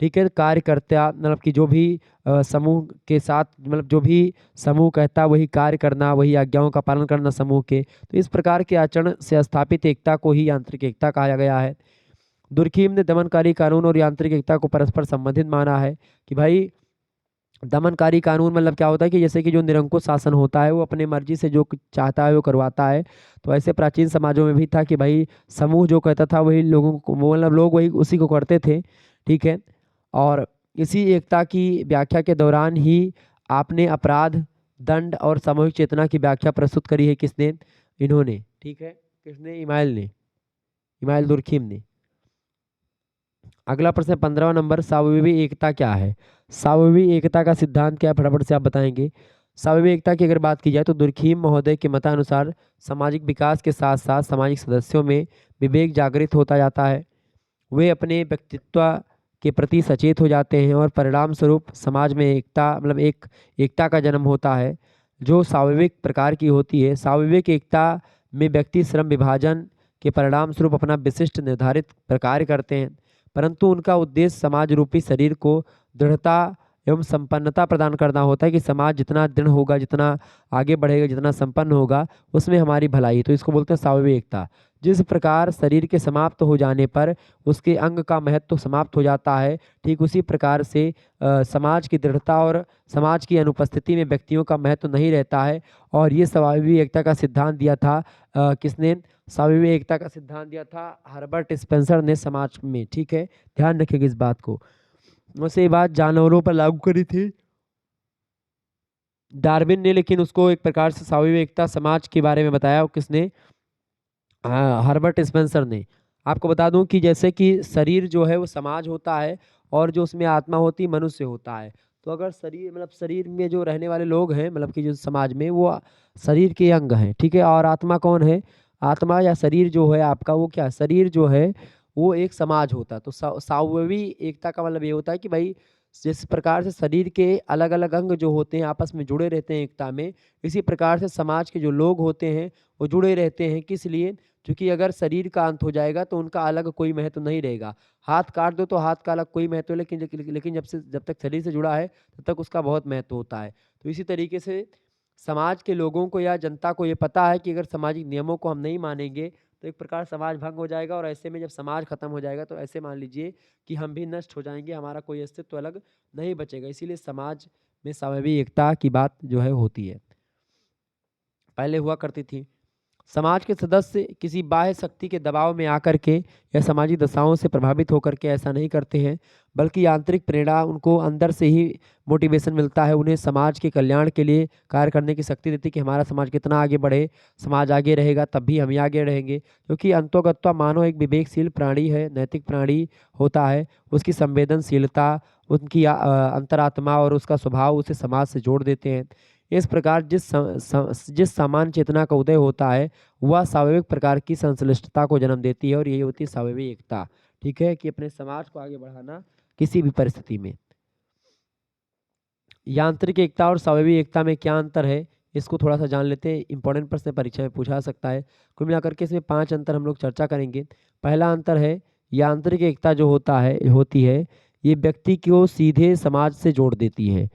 ठीक है। कार्यकर्ता मतलब कि जो भी समूह के साथ, मतलब जो भी समूह कहता वही कार्य करना, वही आज्ञाओं का पालन करना समूह के। तो इस प्रकार के आचरण से स्थापित एकता को ही यांत्रिक एकता कहा गया है। दुर्खीम ने दमनकारी कानून और यांत्रिक एकता को परस्पर संबंधित माना है कि भाई दमनकारी कानून मतलब क्या होता है कि जैसे कि जो निरंकुश शासन होता है वो अपने मर्जी से जो कुछ चाहता है वो करवाता है। तो ऐसे प्राचीन समाजों में भी था कि भाई समूह जो कहता था वही लोगों को, मतलब लोग वही उसी को करते थे। ठीक है। और इसी एकता की व्याख्या के दौरान ही आपने अपराध, दंड और सामूहिक चेतना की व्याख्या प्रस्तुत करी है। किसने? इन्होंने। ठीक है। किसने? इमाइल ने, इमाइल दुर्खीम ने। अगला प्रश्न 15वां नंबर, सावयवी एकता क्या है? सावयवी एकता का सिद्धांत क्या है, फटाफट से आप बताएंगे। सावयवी एकता की अगर बात की जाए तो दुर्खीम महोदय के मतानुसार सामाजिक विकास के साथ साथ सामाजिक सदस्यों में विवेक जागृत होता जाता है। वे अपने व्यक्तित्व के प्रति सचेत हो जाते हैं और परिणाम स्वरूप समाज में एकता, मतलब एक एकता का जन्म होता है जो स्वाभाविक प्रकार की होती है। स्वाभाविक एकता में व्यक्ति श्रम विभाजन के परिणाम स्वरूप अपना विशिष्ट निर्धारित प्रकार करते हैं, परंतु उनका उद्देश्य समाज रूपी शरीर को दृढ़ता एवं संपन्नता प्रदान करना होता है कि समाज जितना दृढ़ होगा, जितना आगे बढ़ेगा, जितना संपन्न होगा, उसमें हमारी भलाई। तो इसको बोलते हैं स्वाभाविक एकता। जिस प्रकार शरीर के समाप्त हो जाने पर उसके अंग का महत्व समाप्त हो जाता है, ठीक उसी प्रकार से समाज की दृढ़ता और समाज की अनुपस्थिति में व्यक्तियों का महत्व नहीं रहता है। और ये स्वाभाविक एकता का सिद्धांत दिया था किसने? स्वाभाविक एकता का सिद्धांत दिया था हर्बर्ट स्पेंसर ने समाज में। ठीक है, ध्यान रखिएगा इस बात को। उसे ये बात जानवरों पर लागू करी थी डार्विन ने, लेकिन उसको एक प्रकार से स्वाभाविक एकता समाज के बारे में बताया। और किसने? हाँ, हर्बर्ट स्पेंसर ने। आपको बता दूं कि जैसे कि शरीर जो है वो समाज होता है और जो उसमें आत्मा होती है मनुष्य होता है। तो अगर शरीर, मतलब शरीर में जो रहने वाले लोग हैं, मतलब कि जो समाज में, वो शरीर के अंग हैं। ठीक है। और आत्मा कौन है? आत्मा या शरीर जो है आपका, वो क्या, शरीर जो है वो एक समाज होता है। तो स्वाभाविक एकता का मतलब ये होता है कि भाई जिस प्रकार से शरीर के अलग अलग अंग जो होते हैं आपस में जुड़े रहते हैं एकता में, इसी प्रकार से समाज के जो लोग होते हैं वो जुड़े रहते हैं। किस लिए? क्योंकि अगर शरीर का अंत हो जाएगा तो उनका अलग कोई महत्व नहीं रहेगा। हाथ काट दो तो हाथ का अलग कोई महत्व है, लेकिन जब तक शरीर से जुड़ा है तब तक उसका बहुत महत्व होता है। तो इसी तरीके से समाज के लोगों को या जनता को ये पता है कि अगर सामाजिक नियमों को हम नहीं मानेंगे तो एक प्रकार समाज भंग हो जाएगा, और ऐसे में जब समाज खत्म हो जाएगा तो ऐसे मान लीजिए कि हम भी नष्ट हो जाएंगे, हमारा कोई अस्तित्व अलग नहीं बचेगा। इसीलिए समाज में स्वाभाविक एकता की बात जो है होती है, पहले हुआ करती थी। समाज के सदस्य किसी बाह्य शक्ति के दबाव में आकर के या सामाजिक दशाओं से प्रभावित होकर के ऐसा नहीं करते हैं, बल्कि आंतरिक प्रेरणा उनको अंदर से ही मोटिवेशन मिलता है। उन्हें समाज के कल्याण के लिए कार्य करने की शक्ति देती है कि हमारा समाज कितना आगे बढ़े, समाज आगे रहेगा तब भी हम आगे रहेंगे। क्योंकि अंतोगत्वा मानव एक विवेकशील प्राणी है, नैतिक प्राणी होता है। उसकी संवेदनशीलता, उनकी अंतरात्मा और उसका स्वभाव उसे समाज से जोड़ देते हैं। इस प्रकार जिस सामान्य चेतना का उदय होता है वह स्वाभाविक प्रकार की संश्लिष्टता को जन्म देती है, और यही होती है स्वाभाविक एकता। ठीक है, कि अपने समाज को आगे बढ़ाना किसी भी परिस्थिति में। यांत्रिक एकता और स्वाभाविक एकता में क्या अंतर है, इसको थोड़ा सा जान लेते हैं। इंपॉर्टेंट प्रश्न परीक्षा में पूछा सकता है। कुल मिलाकर के इसमें 5 अंतर हम लोग चर्चा करेंगे। पहला अंतर है, यांत्रिक एकता जो होती है ये व्यक्ति को सीधे समाज से जोड़ देती है।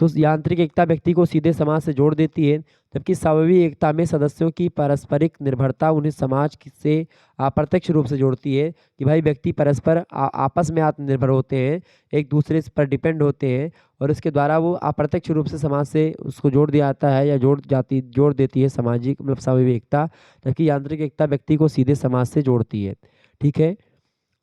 तो यांत्रिक एकता व्यक्ति को सीधे समाज से जोड़ देती है, जबकि स्वाभाविक एकता में सदस्यों की पारस्परिक निर्भरता उन्हें से अप्रत्यक्ष रूप से जोड़ती है कि भाई व्यक्ति परस्पर आपस में आत्मनिर्भर होते हैं, एक दूसरे पर डिपेंड होते हैं और इसके द्वारा वो अप्रत्यक्ष रूप से समाज से उसको जोड़ दिया जाता है या जोड़ देती है सामाजिक मतलब स्वाभाविक एकता, जबकि यांत्रिक एकता व्यक्ति को सीधे समाज से जोड़ती है। ठीक है।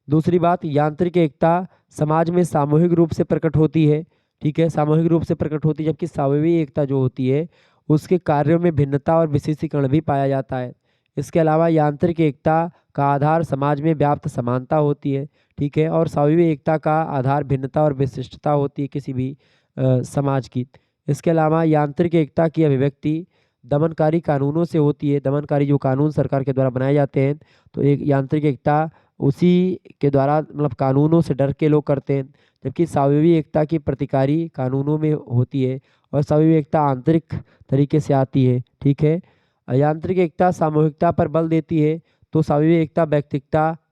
दूसरी बात, यांत्रिक एकता समाज में सामूहिक रूप से प्रकट होती है। ठीक है, सामूहिक रूप से प्रकट होती है, जबकि स्वाभाविक एकता जो होती है उसके कार्यों में भिन्नता और विशेषीकरण भी पाया जाता है। इसके अलावा यांत्रिक एकता का आधार समाज में व्याप्त समानता होती है। ठीक है, और स्वाभाविक एकता का आधार भिन्नता और विशिष्टता होती है किसी भी समाज की। इसके अलावा यांत्रिक एकता की अभिव्यक्ति दमनकारी कानूनों से होती है। दमनकारी जो कानून सरकार के द्वारा बनाए जाते हैं, तो एक यांत्रिक एकता उसी के द्वारा मतलब कानूनों से डर के लोग करते हैं, जबकि स्वाभाविक एकता की प्रतिकारी कानूनों में होती है और स्वाभाविक एकता आंतरिक तरीके से आती है। ठीक है, यांत्रिक एकता सामूहिकता पर बल देती है, तो स्वाभाविक एकता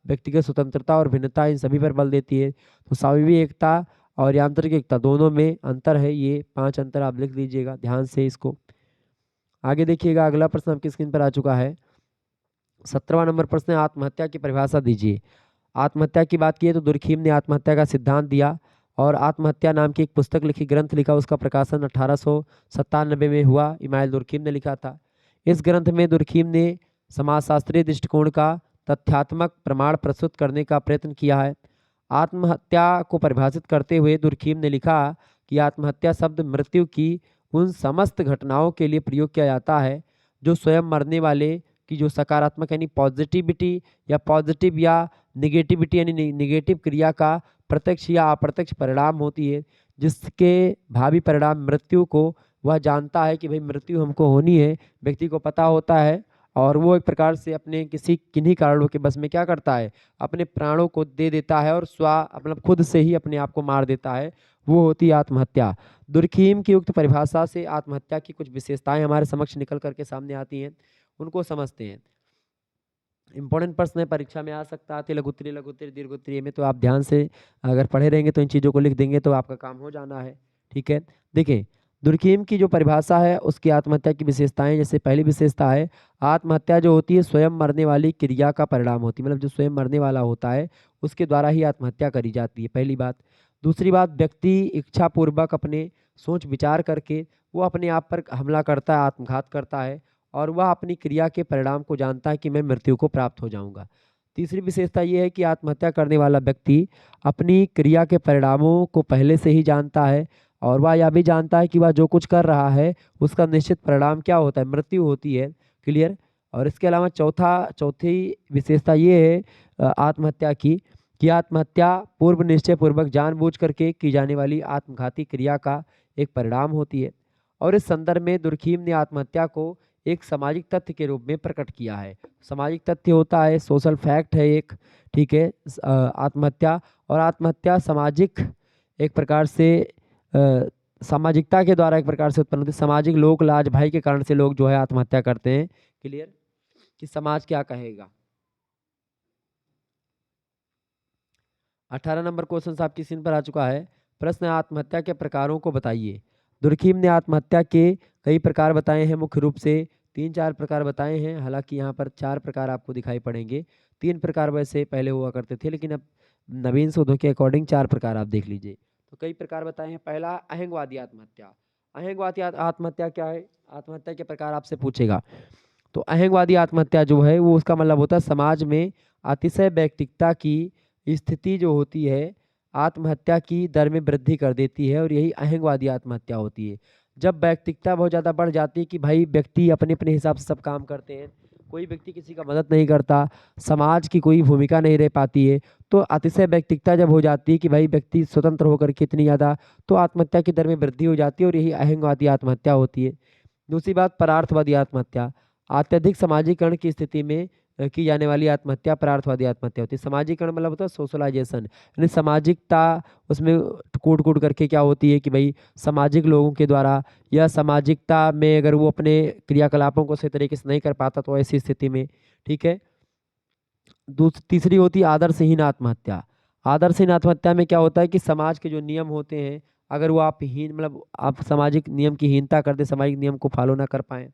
व्यक्तिगत स्वतंत्रता और भिन्नता इन सभी पर बल देती है। तो स्वाभाविक एकता और यांत्रिक एकता दोनों में अंतर है, ये 5 अंतर आप लिख लीजिएगा ध्यान से इसको। आगे देखिएगा, अगला प्रश्न आपकी स्क्रीन पर आ चुका है। 17वां नंबर प्रश्न है, आत्महत्या की परिभाषा दीजिए। आत्महत्या की बात की है तो दुर्खीम ने आत्महत्या का सिद्धांत दिया और आत्महत्या नाम की एक पुस्तक लिखी, ग्रंथ लिखा, उसका प्रकाशन 1897 में हुआ, इमाइल दुर्खीम ने लिखा था। इस ग्रंथ में दुर्खीम ने समाजशास्त्रीय दृष्टिकोण का तथ्यात्मक प्रमाण प्रस्तुत करने का प्रयत्न किया है। आत्महत्या को परिभाषित करते हुए दुर्खीम ने लिखा कि आत्महत्या शब्द मृत्यु की उन समस्त घटनाओं के लिए प्रयोग किया जाता है जो स्वयं मरने वाले की जो सकारात्मक यानी पॉजिटिविटी या निगेटिविटी यानी निगेटिव क्रिया का प्रत्यक्ष या अप्रत्यक्ष परिणाम होती है, जिसके भावी परिणाम मृत्यु को वह जानता है कि भाई मृत्यु हमको होनी है, व्यक्ति को पता होता है और वो एक प्रकार से अपने किन्हीं कारणों के बस में क्या करता है, अपने प्राणों को दे देता है और मतलब खुद से ही अपने आप को मार देता है, वो होती है आत्महत्या। दुर्खीम की उक्त परिभाषा से आत्महत्या की कुछ विशेषताएं हमारे समक्ष निकल करके सामने आती हैं, उनको समझते हैं। इंपॉर्टेंट प्रश्न है, परीक्षा में आ सकता है, लघुत्तरीय लघुत्तरीय दीर्घोत्तरीय में, तो आप ध्यान से अगर पढ़े रहेंगे तो इन चीज़ों को लिख देंगे तो आपका काम हो जाना है। ठीक है, देखिए दुर्खीम की जो परिभाषा है उसकी आत्महत्या की विशेषताएं, जैसे पहली विशेषता है आत्महत्या जो होती है स्वयं मरने वाली क्रिया का परिणाम होती है, मतलब जो स्वयं मरने वाला होता है उसके द्वारा ही आत्महत्या करी जाती है, पहली बात। दूसरी बात, व्यक्ति इच्छापूर्वक अपने सोच विचार करके वो अपने आप पर हमला करता है, आत्मघात करता है और वह अपनी क्रिया के परिणाम को जानता है कि मैं मृत्यु को प्राप्त हो जाऊंगा। तीसरी विशेषता यह है कि आत्महत्या करने वाला व्यक्ति अपनी क्रिया के परिणामों को पहले से ही जानता है और वह यह भी जानता है कि वह जो कुछ कर रहा है उसका निश्चित परिणाम क्या होता है, मृत्यु होती है। क्लियर। और इसके अलावा चौथी विशेषता ये है आत्महत्या की कि आत्महत्या पूर्व निश्चय पूर्वक जानबूझ करके की जाने वाली आत्मघाती क्रिया का एक परिणाम होती है। और इस संदर्भ में दुर्खीम ने आत्महत्या को एक सामाजिक तथ्य के रूप में प्रकट किया है। सामाजिक तथ्य होता है, सोशल फैक्ट है एक। ठीक है, आत्महत्या, और आत्महत्या सामाजिक एक प्रकार से सामाजिकता के द्वारा एक प्रकार से उत्पन्न होती है। सामाजिक लोक लाज भय के कारण से लोग जो है आत्महत्या करते हैं। क्लियर, कि समाज क्या कहेगा। 18 नंबर क्वेश्चन आपकी स्क्रीन पर आ चुका है। प्रश्न, आत्महत्या के प्रकारों को बताइए। दुर्खीम ने आत्महत्या के कई प्रकार बताए हैं, मुख्य रूप से 3-4 प्रकार बताए हैं। हालांकि यहाँ पर 4 प्रकार आपको दिखाई पड़ेंगे, 3 प्रकार वैसे पहले हुआ करते थे, लेकिन अब नवीन शोधों के अकॉर्डिंग 4 प्रकार आप देख लीजिए। तो कई प्रकार बताए हैं। पहला, अहंगवादी आत्महत्या। अहंगवादी आत्महत्या क्या है, आत्महत्या के प्रकार आपसे पूछेगा। तो अहंगवादी आत्महत्या जो है वो उसका मतलब होता है समाज में अतिशय व्यक्तिगता की स्थिति जो होती है आत्महत्या की दर में वृद्धि कर देती है, और यही अहंगवादी आत्महत्या होती है। जब व्यक्तिगता बहुत ज़्यादा बढ़ जाती है कि भाई व्यक्ति अपने अपने हिसाब से सब काम करते हैं, कोई व्यक्ति किसी का मदद नहीं करता, समाज की कोई भूमिका नहीं रह पाती है, तो अतिशय व्यक्तिगता जब हो जाती है कि भाई व्यक्ति स्वतंत्र होकर के इतनी ज़्यादा, तो आत्महत्या की दर में वृद्धि हो जाती है, और यही अहंगवादी आत्महत्या होती है। दूसरी बात, परार्थवादी आत्महत्या। अत्यधिक समाजीकरण की स्थिति में की जाने वाली आत्महत्या परार्थवादी आत्महत्या होती है। समाजीकरण मतलब होता है सोशलाइजेशन, यानी सामाजिकता उसमें कूट कूट करके क्या होती है कि भाई सामाजिक लोगों के द्वारा या सामाजिकता में अगर वो अपने क्रियाकलापों को सही तरीके से नहीं कर पाता तो ऐसी स्थिति में। ठीक है, तीसरी होती है आदर्शहीन आत्महत्या। आदर्शहीन आत्महत्या में क्या होता है कि समाज के जो नियम होते हैं अगर वो आप आप सामाजिक नियम की हीनता कर दे, सामाजिक नियम को फॉलो ना कर पाएँ।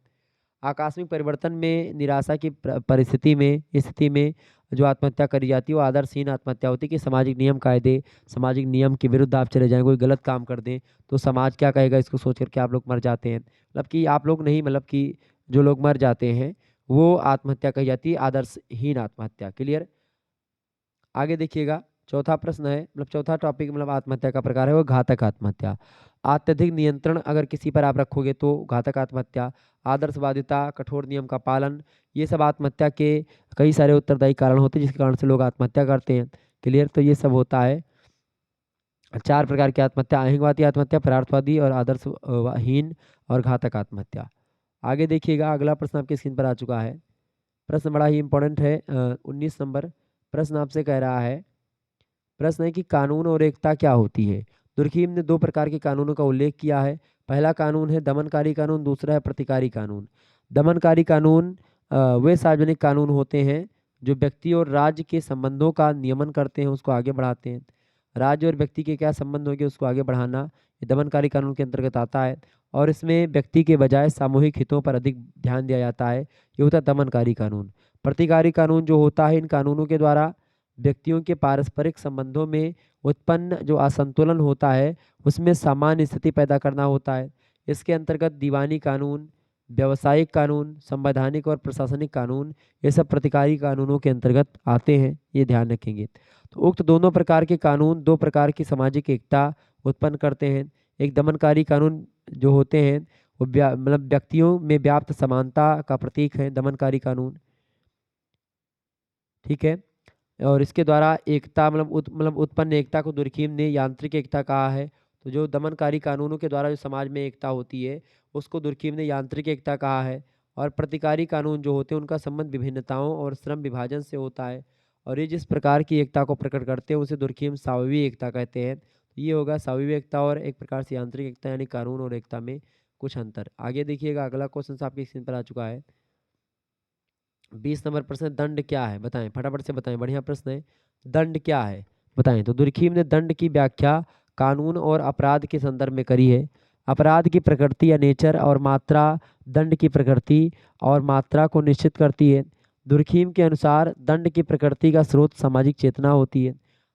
आकस्मिक परिवर्तन में निराशा की परिस्थिति में स्थिति में जो आत्महत्या करी जाती है वो आदर्शहीन आत्महत्या होती है कि सामाजिक नियम कायदे, सामाजिक नियम के विरुद्ध आप चले जाएँ, कोई गलत काम कर दें, तो समाज क्या कहेगा इसको सोच कर के आप लोग मर जाते हैं। कि आप लोग नहीं, कि जो लोग मर जाते हैं, वो आत्महत्या कही जाती है आदर्शहीन आत्महत्या। क्लियर? आगे देखिएगा, चौथा प्रश्न है, चौथा टॉपिक आत्महत्या का प्रकार है वो घातक आत्महत्या। अत्यधिक नियंत्रण अगर किसी पर आप रखोगे तो घातक आत्महत्या। आदर्शवादिता, कठोर नियम का पालन, ये सब आत्महत्या के कई सारे उत्तरदायी कारण होते हैं जिसके कारण से लोग आत्महत्या करते हैं। क्लियर? तो ये सब होता है। 4 प्रकार की आत्महत्या: अहिंगवादी आत्महत्या, परार्थवादी और हीन और घातक आत्महत्या। आगे देखिएगा, अगला प्रश्न आपकी स्क्रीन पर आ चुका है। प्रश्न बड़ा ही इंपॉर्टेंट है। 19 नंबर प्रश्न आपसे कह रहा है, प्रश्न है कि कानून और एकता क्या होती है? दुर्खीम ने 2 प्रकार के कानूनों का उल्लेख किया है। पहला कानून है दमनकारी कानून, दूसरा है प्रतिकारी कानून। दमनकारी कानून वे सार्वजनिक कानून होते हैं जो व्यक्ति और राज्य के संबंधों का नियमन करते हैं, उसको आगे बढ़ाते हैं। राज्य और व्यक्ति के क्या संबंध होंगे उसको आगे बढ़ाना, ये दमनकारी कानून के अंतर्गत आता है। और इसमें व्यक्ति के बजाय सामूहिक हितों पर अधिक ध्यान दिया जाता है, ये होता है दमनकारी कानून। प्रतिकारी कानून जो होता है, इन कानूनों के द्वारा व्यक्तियों के पारस्परिक संबंधों में उत्पन्न जो असंतुलन होता है उसमें सामान्य स्थिति पैदा करना होता है। इसके अंतर्गत दीवानी कानून, व्यावसायिक कानून, संवैधानिक और प्रशासनिक कानून, ये सब प्रतिकारी कानूनों के अंतर्गत आते हैं, ये ध्यान रखेंगे। तो उक्त दोनों प्रकार के कानून 2 प्रकार की सामाजिक एकता उत्पन्न करते हैं। एक दमनकारी कानून जो होते हैं वो व्यक्तियों में व्याप्त समानता का प्रतीक है दमनकारी कानून। ठीक है? और इसके द्वारा एकता उत्पन्न एकता को दुर्खीम ने यांत्रिक एकता कहा है। तो जो दमनकारी कानूनों के द्वारा जो समाज में एकता होती है उसको दुर्खीम ने यांत्रिक एकता कहा है। और प्रतिकारी कानून जो होते हैं उनका संबंध विभिन्नताओं और श्रम विभाजन से होता है, और ये जिस प्रकार की एकता को प्रकट करते हैं उसे दुर्खीम स्वाभाविक एकता कहते हैं। तो ये होगा स्वाभाविक एकता और एक प्रकार से यांत्रिक एकता, यानी कानून और एकता में कुछ अंतर। आगे देखिएगा, अगला क्वेश्चन आपकी स्क्रीन पर आ चुका है। 20 नंबर प्रश्न, दंड क्या है? बताएं, फटाफट से बताएं, बढ़िया प्रश्न है। दंड क्या है बताएं? तो दुर्खीम ने दंड की व्याख्या कानून और अपराध के संदर्भ में करी है। अपराध की प्रकृति या नेचर और मात्रा दंड की प्रकृति और मात्रा को निश्चित करती है। दुर्खीम के अनुसार दंड की प्रकृति का स्रोत सामाजिक चेतना होती है।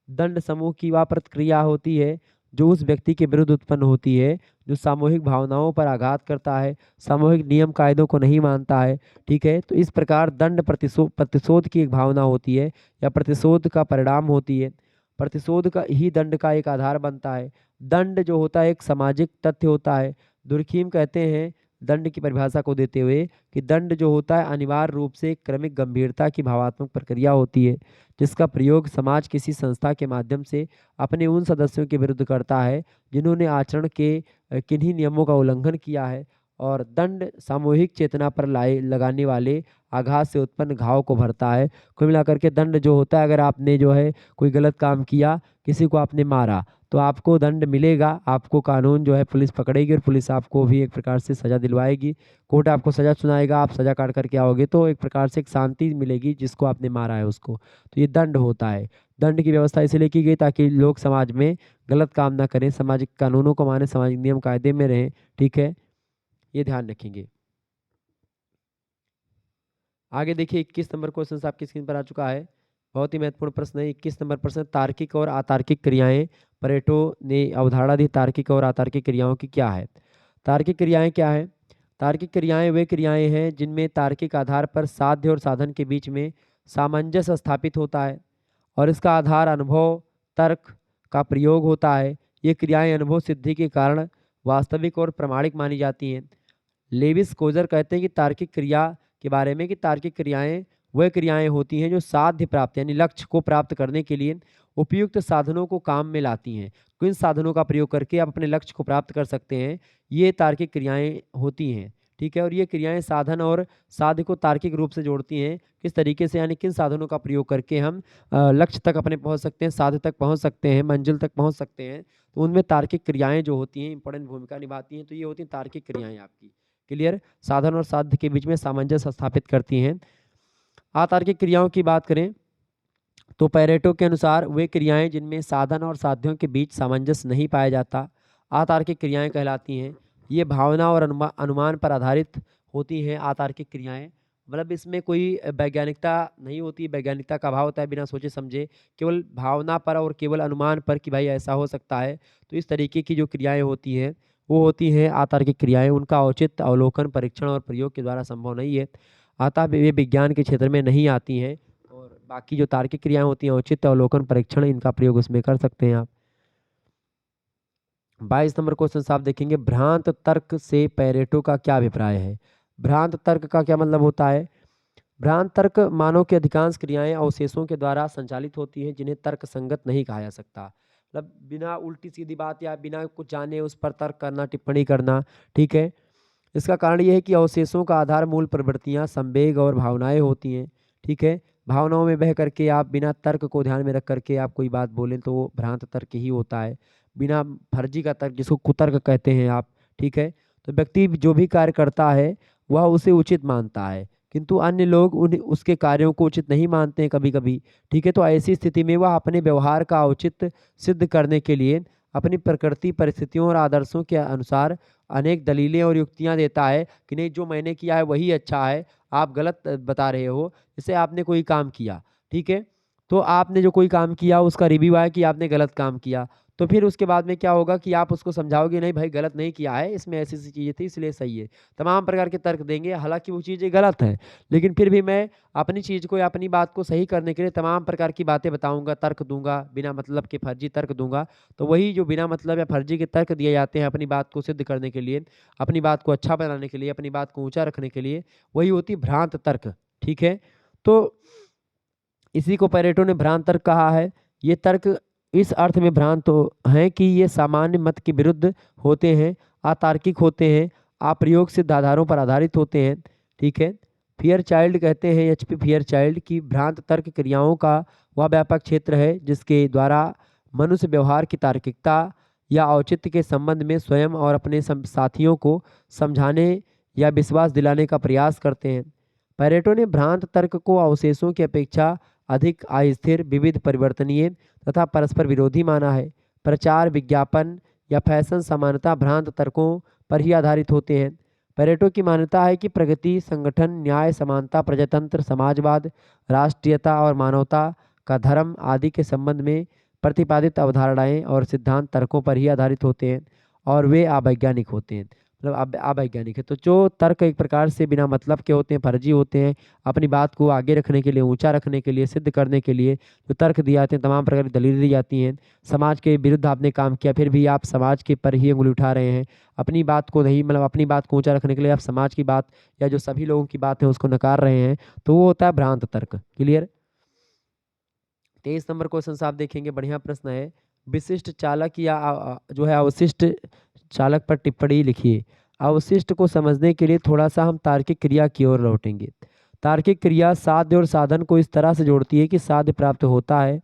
दंड समूह की वह प्रतिक्रिया होती है जो उस व्यक्ति के विरुद्ध उत्पन्न होती है जो सामूहिक भावनाओं पर आघात करता है, सामूहिक नियम कायदों को नहीं मानता है। ठीक है? तो इस प्रकार दंड प्रतिशोध की एक भावना होती है या प्रतिशोध का परिणाम होती है। प्रतिशोध का ही दंड का एक आधार बनता है। दंड जो होता है एक सामाजिक तथ्य होता है। दुर्खीम कहते हैं दंड की परिभाषा को देते हुए कि दंड जो होता है अनिवार्य रूप से क्रमिक गंभीरता की भावात्मक प्रक्रिया होती है जिसका प्रयोग समाज किसी संस्था के माध्यम से अपने उन सदस्यों के विरुद्ध करता है जिन्होंने आचरण के किन्हीं नियमों का उल्लंघन किया है। और दंड सामूहिक चेतना पर लगाने वाले आघात से उत्पन्न घाव को भरता है। कुल मिलाकर के दंड जो होता है, अगर आपने जो है कोई गलत काम किया, किसी को आपने मारा, तो आपको दंड मिलेगा, आपको कानून जो है पुलिस पकड़ेगी और पुलिस आपको भी एक प्रकार से सज़ा दिलवाएगी। कोर्ट आपको सज़ा सुनाएगा, आप सज़ा काट करके आओगे तो एक प्रकार से एक शांति मिलेगी जिसको आपने मारा है उसको। तो ये दंड होता है। दंड की व्यवस्था इसलिए की गई ताकि लोग समाज में गलत काम ना करें, सामाजिक कानूनों को माने, सामाजिक नियम कायदे में रहें। ठीक है? ये ध्यान रखेंगे। आगे देखिए, 21 नंबर क्वेश्चन आपकी स्क्रीन पर आ चुका है। बहुत ही महत्वपूर्ण प्रश्न है 21 नंबर प्रश्न, तार्किक और अतार्किक क्रियाएं। परेटो ने अवधारणा दी तार्किक और अतार्किक क्रियाओं की क्या है? तार्किक क्रियाएं क्या है? तार्किक क्रियाएं वे क्रियाएं हैं जिनमें तार्किक आधार पर साध्य और साधन के बीच में सामंजस्य स्थापित होता है और इसका आधार अनुभव तर्क का प्रयोग होता है। ये क्रियाएं अनुभव सिद्धि के कारण वास्तविक और प्रमाणिक मानी जाती हैं। लेविस कोजर कहते हैं कि तार्किक क्रिया के बारे में कि तार्किक क्रियाएं वह क्रियाएं होती हैं जो साध्य प्राप्त यानी लक्ष्य को प्राप्त करने के लिए उपयुक्त साधनों को काम में लाती हैं। किन साधनों का प्रयोग करके आप अपने लक्ष्य को प्राप्त कर सकते हैं, ये तार्किक क्रियाएं होती हैं। ठीक है? और ये क्रियाएं साधन और साध्य को तार्किक रूप से जोड़ती हैं। किस तरीके से? यानी किन साधनों का प्रयोग करके हम लक्ष्य तक अपने पहुंच सकते हैं, साध्य तक पहुंच सकते हैं, मंजिल तक पहुंच सकते हैं। तो उनमें तार्किक क्रियाएं जो होती हैं इंपॉर्टेंट भूमिका निभाती हैं। तो ये होती हैं तार्किक क्रियाएं आपकी। क्लियर? साधन और साध्य के बीच में सामंजस्य स्थापित करती हैं। अतार्किक क्रियाओं की बात करें तो पैरेटो के अनुसार वे क्रियाएं जिनमें साधन और साध्यों के बीच सामंजस्य नहीं पाया जाता, अतार्किक क्रियाएँ कहलाती हैं। ये भावना और अनुमान पर आधारित होती हैं अतार्किक क्रियाएँ। मतलब इसमें कोई वैज्ञानिकता नहीं होती, वैज्ञानिकता का अभाव होता है बिना सोचे-समझे, केवल भावना पर और केवल अनुमान पर कि भाई ऐसा हो सकता है। तो इस तरीके की जो क्रियाएँ होती हैं, वो होती हैं अतार्किक क्रियाएँ। उनका औचित्य, अवलोकन, परीक्षण और प्रयोग के द्वारा संभव नहीं है। अतः वे विज्ञान के क्षेत्र में नहीं आती हैं और बाकी जो तार्किक क्रियाएँ होती हैं, औचित्य, अवलोकन, परीक्षण, इनका प्रयोग उसमें कर सकते हैं आप। 22 नंबर क्वेश्चन से आप देखेंगे, भ्रांत तर्क से पैरेटो का क्या अभिप्राय है? भ्रांत तर्क का क्या मतलब होता है? भ्रांत तर्क मानव की अधिकांश क्रियाएं अवशेषों के द्वारा संचालित होती हैं जिन्हें तर्क संगत नहीं कहा जा सकता। मतलब बिना उल्टी सीधी बात या बिना कुछ जाने उस पर तर्क करना, टिप्पणी करना, ठीक है। इसका कारण ये है कि अवशेषों का आधार मूल प्रवृत्तियां, संवेग और भावनाएं होती हैं, ठीक है। भावनाओं में बह करके आप बिना तर्क को ध्यान में रख करके आप कोई बात बोलें तो वो भ्रांत तर्क ही होता है। बिना फर्जी का तर्क, जिसको कुतर्क कहते हैं आप, ठीक है। तो व्यक्ति जो भी कार्य करता है वह उसे उचित मानता है, किंतु अन्य लोग उन उसके कार्यों को उचित नहीं मानते हैं कभी-कभी, ठीक है। तो ऐसी स्थिति में वह अपने व्यवहार का औचित्य सिद्ध करने के लिए अपनी प्रकृति, परिस्थितियों और आदर्शों के अनुसार अनेक दलीलें और युक्तियाँ देता है कि नहीं, जो मैंने किया है वही अच्छा है, आप गलत बता रहे हो। जैसे आपने कोई काम किया, ठीक है? तो आपने जो कोई काम किया उसका रिव्यू आया कि आपने गलत काम किया। तो फिर उसके बाद में क्या होगा कि आप उसको समझाओगे, नहीं भाई गलत नहीं किया है, इसमें ऐसी-ऐसी चीज़ें थी इसलिए सही है। तमाम प्रकार के तर्क देंगे, हालाँकि वो चीज़ें गलत हैं, लेकिन फिर भी मैं अपनी चीज़ को या अपनी बात को सही करने के लिए तमाम प्रकार की बातें बताऊँगा, तर्क दूँगा, बिना मतलब के फर्जी तर्क दूँगा। तो वही जो बिना मतलब या फर्जी के तर्क दिए जाते हैं अपनी बात को सिद्ध करने के लिए, अपनी बात को अच्छा बनाने के लिए, अपनी बात को ऊँचा रखने के लिए, वही होती है भ्रांत तर्क, ठीक है? तो इसी को पैरेटो ने भ्रांत तर्क कहा है। ये तर्क इस अर्थ में भ्रांत हैं कि ये सामान्य मत के विरुद्ध होते हैं, अतार्किक होते हैं, अप्रयोग सिद्ध आधारों पर आधारित होते हैं, ठीक है? फेयरचाइल्ड कहते हैं, एचपी फेयरचाइल्ड, कि भ्रांत तर्क क्रियाओं का वह व्यापक क्षेत्र है जिसके द्वारा मनुष्य व्यवहार की तार्किकता या औचित्य के संबंध में स्वयं और अपने साथियों को समझाने या विश्वास दिलाने का प्रयास करते हैं। पैरेटो ने भ्रांत तर्क को अवशेषों की अपेक्षा अधिक अस्थिर, विविध, परिवर्तनीय तथा परस्पर विरोधी माना है। प्रचार, विज्ञापन या फैशन सामान्यतः भ्रांत तर्कों पर ही आधारित होते हैं। पैरेटो की मान्यता है कि प्रगति, संगठन, न्याय, समानता, प्रजातंत्र, समाजवाद, राष्ट्रीयता और मानवता का धर्म आदि के संबंध में प्रतिपादित अवधारणाएं और सिद्धांत तर्कों पर ही आधारित होते हैं और वे अवैज्ञानिक होते हैं। मतलब अवैज्ञानिक है। तो जो तर्क एक प्रकार से बिना मतलब के होते हैं, फर्जी होते हैं, अपनी बात को आगे रखने के लिए, ऊँचा रखने के लिए, सिद्ध करने के लिए जो तर्क दिए जाते हैं, तमाम प्रकार की दलीलें दी जाती हैं। समाज के विरुद्ध आपने काम किया, फिर भी आप समाज के पर ही उँगली उठा रहे हैं। अपनी बात को नहीं, मतलब अपनी बात को ऊँचा रखने के लिए आप समाज की बात या जो सभी लोगों की बात है उसको नकार रहे हैं, तो वो होता है भ्रांत तर्क। क्लियर? 23 नंबर क्वेश्चन से आप देखेंगे, बढ़िया प्रश्न है। विशिष्ट चालक या जो है अवशिष्ट चालक पर टिप्पणी लिखिए। अवशिष्ट को समझने के लिए थोड़ा-सा हम तार्किक क्रिया की ओर लौटेंगे। तार्किक क्रिया साध्य और साधन को इस तरह से जोड़ती है कि साध्य प्राप्त होता है,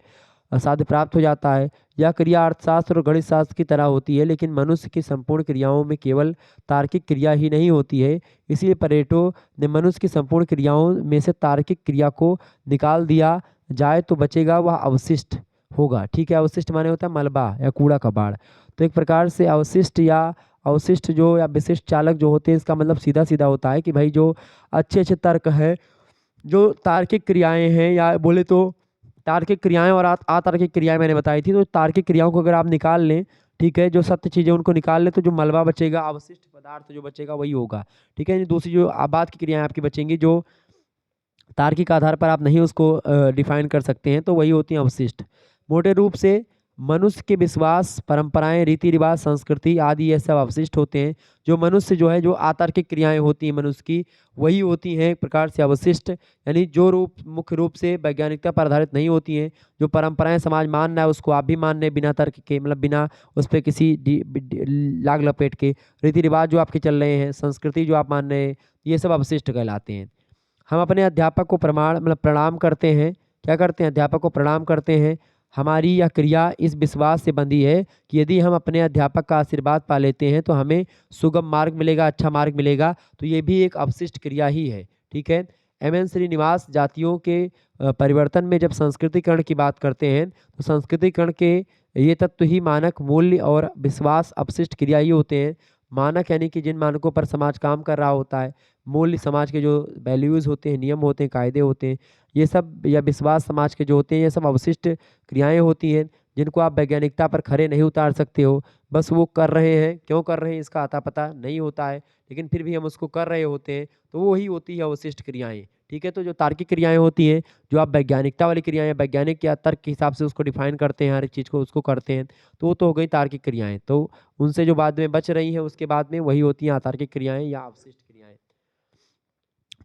साध्य प्राप्त हो जाता है। यह क्रिया अर्थशास्त्र और गणित शास्त्र की तरह होती है, लेकिन मनुष्य की संपूर्ण क्रियाओं में केवल तार्किक क्रिया ही नहीं होती है। इसलिए पैरेटो ने मनुष्य की संपूर्ण क्रियाओं में से तार्किक क्रिया को निकाल दिया जाए तो बचेगा वह अवशिष्ट होगा, ठीक है। अवशिष्ट माने होता है मलबा या कूड़ा कबाड़। तो एक प्रकार से अवशिष्ट या अवशिष्ट जो या विशिष्ट चालक जो होते हैं, इसका मतलब सीधा-सीधा होता है कि भाई जो अच्छे-अच्छे तर्क हैं, जो तार्किक क्रियाएँ हैं, या बोले तो तार्किक क्रियाएँ और अतार्किक क्रियाएँ मैंने बताई थी, तो तार्किक क्रियाओं को अगर आप निकाल लें, ठीक है, जो सत्य चीज़ें उनको निकाल लें, तो जो मलबा बचेगा, अवशिष्ट पदार्थ जो बचेगा वही होगा, ठीक है। दूसरी जो बाद की क्रियाएँ आपकी बचेंगी, जो तार्किक आधार पर आप नहीं उसको डिफाइन कर सकते हैं, तो वही होती हैं अवशिष्ट। मोटे रूप से मनुष्य के विश्वास, परंपराएं, रीति रिवाज, संस्कृति आदि ये सब अवशिष्ट होते हैं। जो मनुष्य जो है, जो अतार्किक क्रियाएं होती हैं मनुष्य की, वही होती हैं एक प्रकार से अवशिष्ट। यानी जो रूप मुख्य रूप से वैज्ञानिकता पर आधारित नहीं होती हैं, जो परंपराएं समाज मान रहा है उसको आप भी मान रहे हैं बिना तर्क के, मतलब बिना उस पर किसी लाग लपेट के। रीति रिवाज जो आपके चल रहे हैं, संस्कृति जो आप मान रहे हैं, ये सब अवशिष्ट कहलाते हैं। हम अपने अध्यापक को प्रणाम करते हैं। क्या करते हैं? अध्यापक को प्रणाम करते हैं। हमारी यह क्रिया इस विश्वास से बंधी है कि यदि हम अपने अध्यापक का आशीर्वाद पा लेते हैं तो हमें सुगम मार्ग मिलेगा, अच्छा मार्ग मिलेगा। तो ये भी एक अवशिष्ट क्रिया ही है, ठीक है। एम.एन. श्रीनिवास जातियों के परिवर्तन में जब संस्कृतिकरण की बात करते हैं, तो संस्कृतिकरण के ये तत्व ही मानक, मूल्य और विश्वास अपशिष्ट क्रिया ही होते हैं। मानक यानी कि जिन मानकों पर समाज काम कर रहा होता है, मूल्य समाज के जो वैल्यूज़ होते हैं, नियम होते हैं, कायदे होते हैं, ये सब या विश्वास समाज के जो होते हैं, ये सब अवशिष्ट क्रियाएँ होती हैं, जिनको आप वैज्ञानिकता पर खरे नहीं उतार सकते हो। बस वो कर रहे हैं, क्यों कर रहे हैं इसका अता-पता नहीं होता है, लेकिन फिर भी हम उसको कर रहे होते हैं, तो वो ही होती है अवशिष्ट क्रियाएँ। ठीक है? तो जो तार्किक क्रियाएँ होती हैं, जो आप वैज्ञानिकता वाली क्रियाएँ वैज्ञानिक या तर्क के हिसाब से उसको डिफ़ाइन करते हैं, हर एक चीज़ को उसको करते हैं, तो वो तो हो गई तार्किक क्रियाएँ। तो उनसे जो बाद में बच रही हैं, उसके बाद में वही होती हैं अतार्किक क्रियाएँ या अवशिष्ट क्रियाएँ।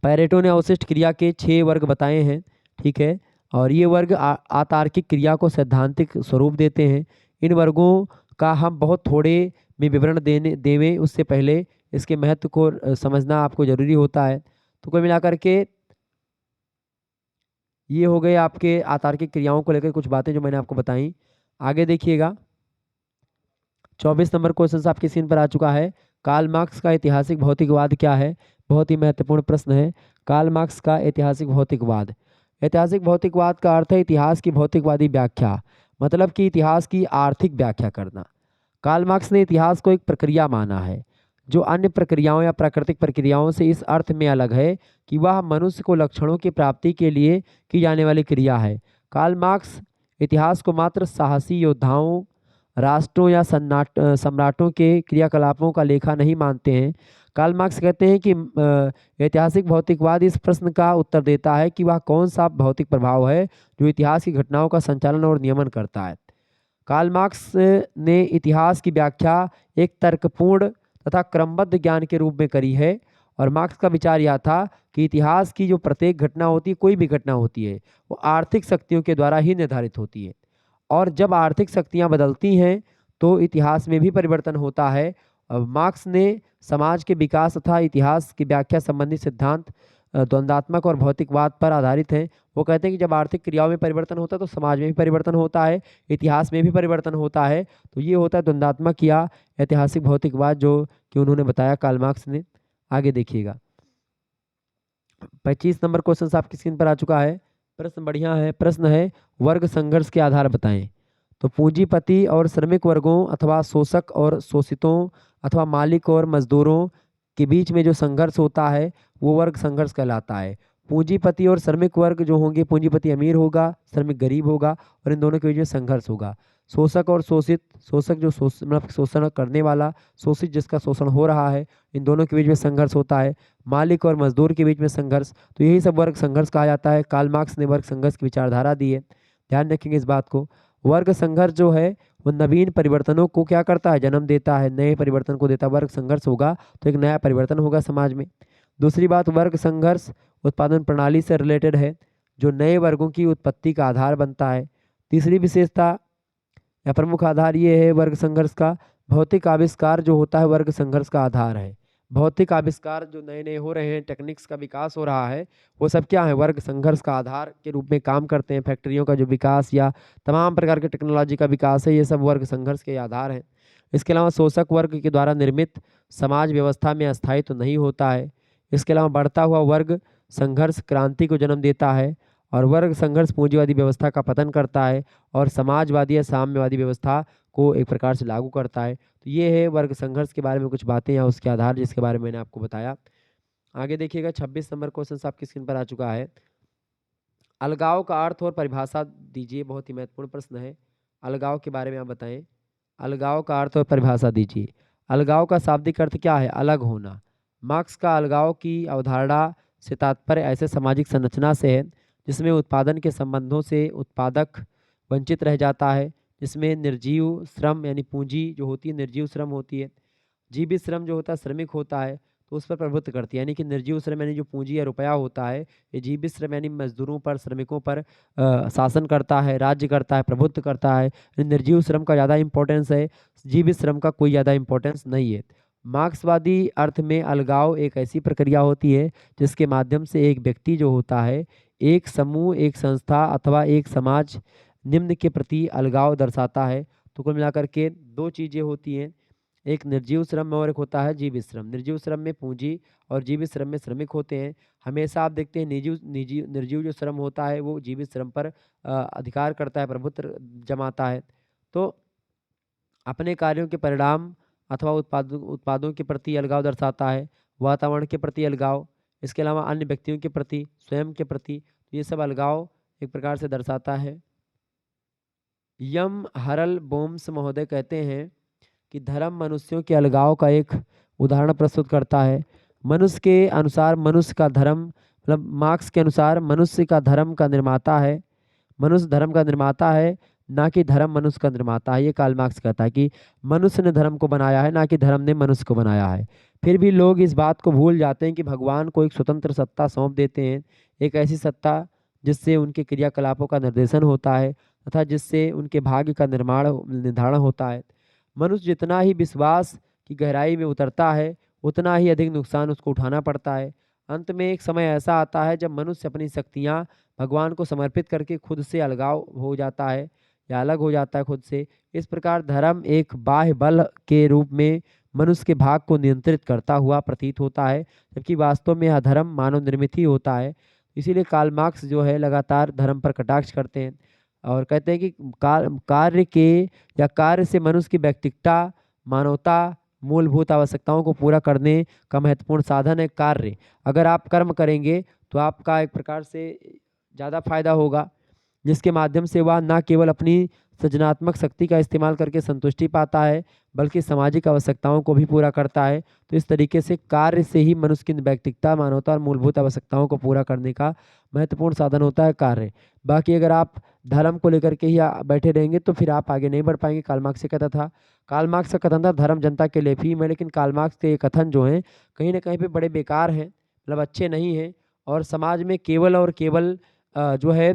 पैरेटो ने अवशिष्ट क्रिया के 6 वर्ग बताए हैं, ठीक है? और ये वर्ग अतार्किक क्रिया को सैद्धांतिक स्वरूप देते हैं। इन वर्गों का हम बहुत थोड़े में विवरण देवें उससे पहले इसके महत्व को समझना आपको ज़रूरी होता है। तो कुल मिलाकर के ये हो गए आपके अतार्किक क्रियाओं को लेकर कुछ बातें जो मैंने आपको बताई। आगे देखिएगा 24 नंबर क्वेश्चन आपकी स्क्रीन पर आ चुका है। कार्ल मार्क्स का ऐतिहासिक भौतिकवाद क्या है? बहुत ही महत्वपूर्ण प्रश्न है। कार्ल मार्क्स का ऐतिहासिक भौतिकवाद। ऐतिहासिक भौतिकवाद का अर्थ है इतिहास की भौतिकवादी व्याख्या, मतलब कि इतिहास की आर्थिक व्याख्या करना। कार्ल मार्क्स ने इतिहास को एक प्रक्रिया माना है, जो अन्य प्रक्रियाओं या प्राकृतिक प्रक्रियाओं से इस अर्थ में अलग है कि वह मनुष्य को लक्षणों की प्राप्ति के लिए की जाने वाली क्रिया है। कार्ल मार्क्स इतिहास को मात्र साहसी योद्धाओं, राष्ट्रों या सम्राटों के क्रियाकलापों का लेखा नहीं मानते हैं। कार्ल मार्क्स कहते हैं कि ऐतिहासिक भौतिकवाद इस प्रश्न का उत्तर देता है कि वह कौन सा भौतिक प्रभाव है जो इतिहास की घटनाओं का संचालन और नियमन करता है। कार्ल मार्क्स ने इतिहास की व्याख्या एक तर्कपूर्ण तथा क्रमबद्ध ज्ञान के रूप में करी है, और मार्क्स का विचार यह था कि इतिहास की जो प्रत्येक घटना होती है, कोई भी घटना होती है, वो आर्थिक शक्तियों के द्वारा ही निर्धारित होती है, और जब आर्थिक शक्तियाँ बदलती हैं तो इतिहास में भी परिवर्तन होता है। मार्क्स ने समाज के विकास तथा इतिहास की व्याख्या संबंधी सिद्धांत द्वंद्वात्मक और भौतिकवाद पर आधारित हैं। वो कहते हैं कि जब आर्थिक क्रियाओं में परिवर्तन होता है तो समाज में भी परिवर्तन होता है, इतिहास में भी परिवर्तन होता है। तो ये होता है द्वंद्वात्मक या ऐतिहासिक भौतिकवाद, जो कि उन्होंने बताया कार्ल मार्क्स ने। आगे देखिएगा 25 नंबर क्वेश्चन आपकी स्क्रीन पर आ चुका है। प्रश्न बढ़िया है। प्रश्न है वर्ग संघर्ष के आधार बताएं। तो पूंजीपति और श्रमिक वर्गों अथवा शोषक और शोषितों अथवा मालिक और मजदूरों के बीच में जो संघर्ष होता है वो वर्ग संघर्ष कहलाता है। पूंजीपति और श्रमिक वर्ग जो होंगे, पूंजीपति अमीर होगा, श्रमिक गरीब होगा, और इन दोनों के बीच में संघर्ष होगा। शोषक और शोषित, शोषक जो मतलब शोषण करने वाला, शोषित जिसका शोषण हो रहा है, इन दोनों के बीच में संघर्ष होता है। मालिक और मजदूर के बीच में संघर्ष, तो यही सब वर्ग संघर्ष कहा जाता है। कार्ल मार्क्स ने वर्ग संघर्ष की विचारधारा दी है, ध्यान रखेंगे इस बात को। वर्ग संघर्ष जो है वो नवीन परिवर्तनों को क्या करता है, जन्म देता है, नए परिवर्तन को देता है। वर्ग संघर्ष होगा तो एक नया परिवर्तन होगा समाज में। दूसरी बात, वर्ग संघर्ष उत्पादन प्रणाली से रिलेटेड है, जो नए वर्गों की उत्पत्ति का आधार बनता है। तीसरी विशेषता या प्रमुख आधार ये है वर्ग संघर्ष का, भौतिक आविष्कार जो होता है वर्ग संघर्ष का आधार है। भौतिक आविष्कार जो नए नए हो रहे हैं, टेक्निक्स का विकास हो रहा है, वो सब क्या है, वर्ग संघर्ष का आधार के रूप में काम करते हैं। फैक्ट्रियों का जो विकास या तमाम प्रकार के टेक्नोलॉजी का विकास है, ये सब वर्ग संघर्ष के आधार हैं। इसके अलावा शोषक वर्ग के द्वारा निर्मित समाज व्यवस्था में अस्थायित्व तो नहीं होता है। इसके अलावा बढ़ता हुआ वर्ग संघर्ष क्रांति को जन्म देता है, और वर्ग संघर्ष पूंजीवादी व्यवस्था का पतन करता है और समाजवादी या साम्यवादी व्यवस्था को एक प्रकार से लागू करता है। तो ये है वर्ग संघर्ष के बारे में कुछ बातें या उसके आधार जिसके बारे में मैंने आपको बताया। आगे देखिएगा 26 नंबर क्वेश्चन आपकी स्क्रीन पर आ चुका है। अलगाव का अर्थ और परिभाषा दीजिए, बहुत ही महत्वपूर्ण प्रश्न है। अलगाव के बारे में आप बताएं। अलगाव का अर्थ और परिभाषा दीजिए। अलगाव का शाब्दिक अर्थ क्या है, अलग होना। मार्क्स का अलगाव की अवधारणा से तात्पर्य ऐसे सामाजिक संरचना से है जिसमें उत्पादन के संबंधों से उत्पादक वंचित रह जाता है, जिसमें निर्जीव श्रम यानी पूंजी जो होती है निर्जीव श्रम होती है, जीवित श्रम जो होता है श्रमिक होता है, तो उस पर प्रभुत्व करती है। यानी कि निर्जीव श्रम यानी जो पूंजी या रुपया होता है, ये जीवित श्रम यानी मजदूरों पर, श्रमिकों पर शासन करता है, राज्य करता है, प्रभुत्व करता है। निर्जीव श्रम का ज़्यादा इंपॉर्टेंस है, जीवित श्रम का कोई ज़्यादा इंपॉर्टेंस नहीं है। मार्क्सवादी अर्थ में अलगाव एक ऐसी प्रक्रिया होती है जिसके माध्यम से एक व्यक्ति जो होता है, एक समूह, एक संस्था अथवा एक समाज निम्न के प्रति अलगाव दर्शाता है। तो कुल मिलाकर के दो चीज़ें होती हैं, एक निर्जीव श्रम और एक होता है जीवित श्रम। निर्जीव श्रम में पूंजी और जीवित श्रम में श्रमिक होते हैं। हमेशा आप देखते हैं निर्जीव जो श्रम होता है वो जीवित श्रम पर अधिकार करता है, प्रभुत्व जमाता है। तो अपने कार्यों के परिणाम अथवा उत्पादों के प्रति अलगाव दर्शाता है, वातावरण के प्रति अलगाव, इसके अलावा अन्य व्यक्तियों के प्रति, स्वयं के प्रति, तो ये सब अलगाव एक प्रकार से दर्शाता है। यम हरल बोम्स महोदय कहते हैं कि धर्म मनुष्यों के अलगाव का एक उदाहरण प्रस्तुत करता है। मनुष्य के अनुसार मनुष्य का धर्म, मतलब मार्क्स के अनुसार मनुष्य का धर्म का निर्माता है, मनुष्य धर्म का निर्माता है, ना कि धर्म मनुष्य का निर्माता है। ये कार्ल मार्क्स कहता है कि मनुष्य ने धर्म को बनाया है, ना कि धर्म ने मनुष्य को बनाया है। फिर भी लोग इस बात को भूल जाते हैं कि भगवान को एक स्वतंत्र सत्ता सौंप देते हैं, एक ऐसी सत्ता जिससे उनके क्रियाकलापों का निर्देशन होता है तथा जिससे उनके भाग्य का निर्धारण होता है। मनुष्य जितना ही विश्वास की गहराई में उतरता है, उतना ही अधिक नुकसान उसको उठाना पड़ता है। अंत में एक समय ऐसा आता है जब मनुष्य अपनी शक्तियाँ भगवान को समर्पित करके खुद से अलगाव हो जाता है या अलग हो जाता है खुद से। इस प्रकार धर्म एक बाह्य बल के रूप में मनुष्य के भाग को नियंत्रित करता हुआ प्रतीत होता है, जबकि वास्तव में यह धर्म मानव निर्मित ही होता है। इसीलिए कार्ल मार्क्स जो है लगातार धर्म पर कटाक्ष करते हैं और कहते हैं कि कार्य के या कार्य से मनुष्य की व्यक्तिगता, मानवता, मूलभूत आवश्यकताओं को पूरा करने का महत्वपूर्ण साधन है कार्य। अगर आप कर्म करेंगे तो आपका एक प्रकार से ज़्यादा फायदा होगा, जिसके माध्यम से वह न केवल अपनी सृजनात्मक शक्ति का इस्तेमाल करके संतुष्टि पाता है, बल्कि सामाजिक आवश्यकताओं को भी पूरा करता है। तो इस तरीके से कार्य से ही मनुष्य की व्यक्तिगता, मानवता और मूलभूत आवश्यकताओं को पूरा करने का महत्वपूर्ण साधन होता है कार्य। बाकी अगर आप धर्म को लेकर के ही बैठे रहेंगे तो फिर आप आगे नहीं बढ़ पाएंगे। कार्ल मार्क्स से कहता था, कार्ल मार्क्स का कथन था धर्म जनता के लिए फीम है, लेकिन कार्ल मार्क्स के ये कथन जो हैं कहीं ना कहीं पे बड़े बेकार हैं, मतलब अच्छे नहीं हैं। और समाज में केवल और केवल जो है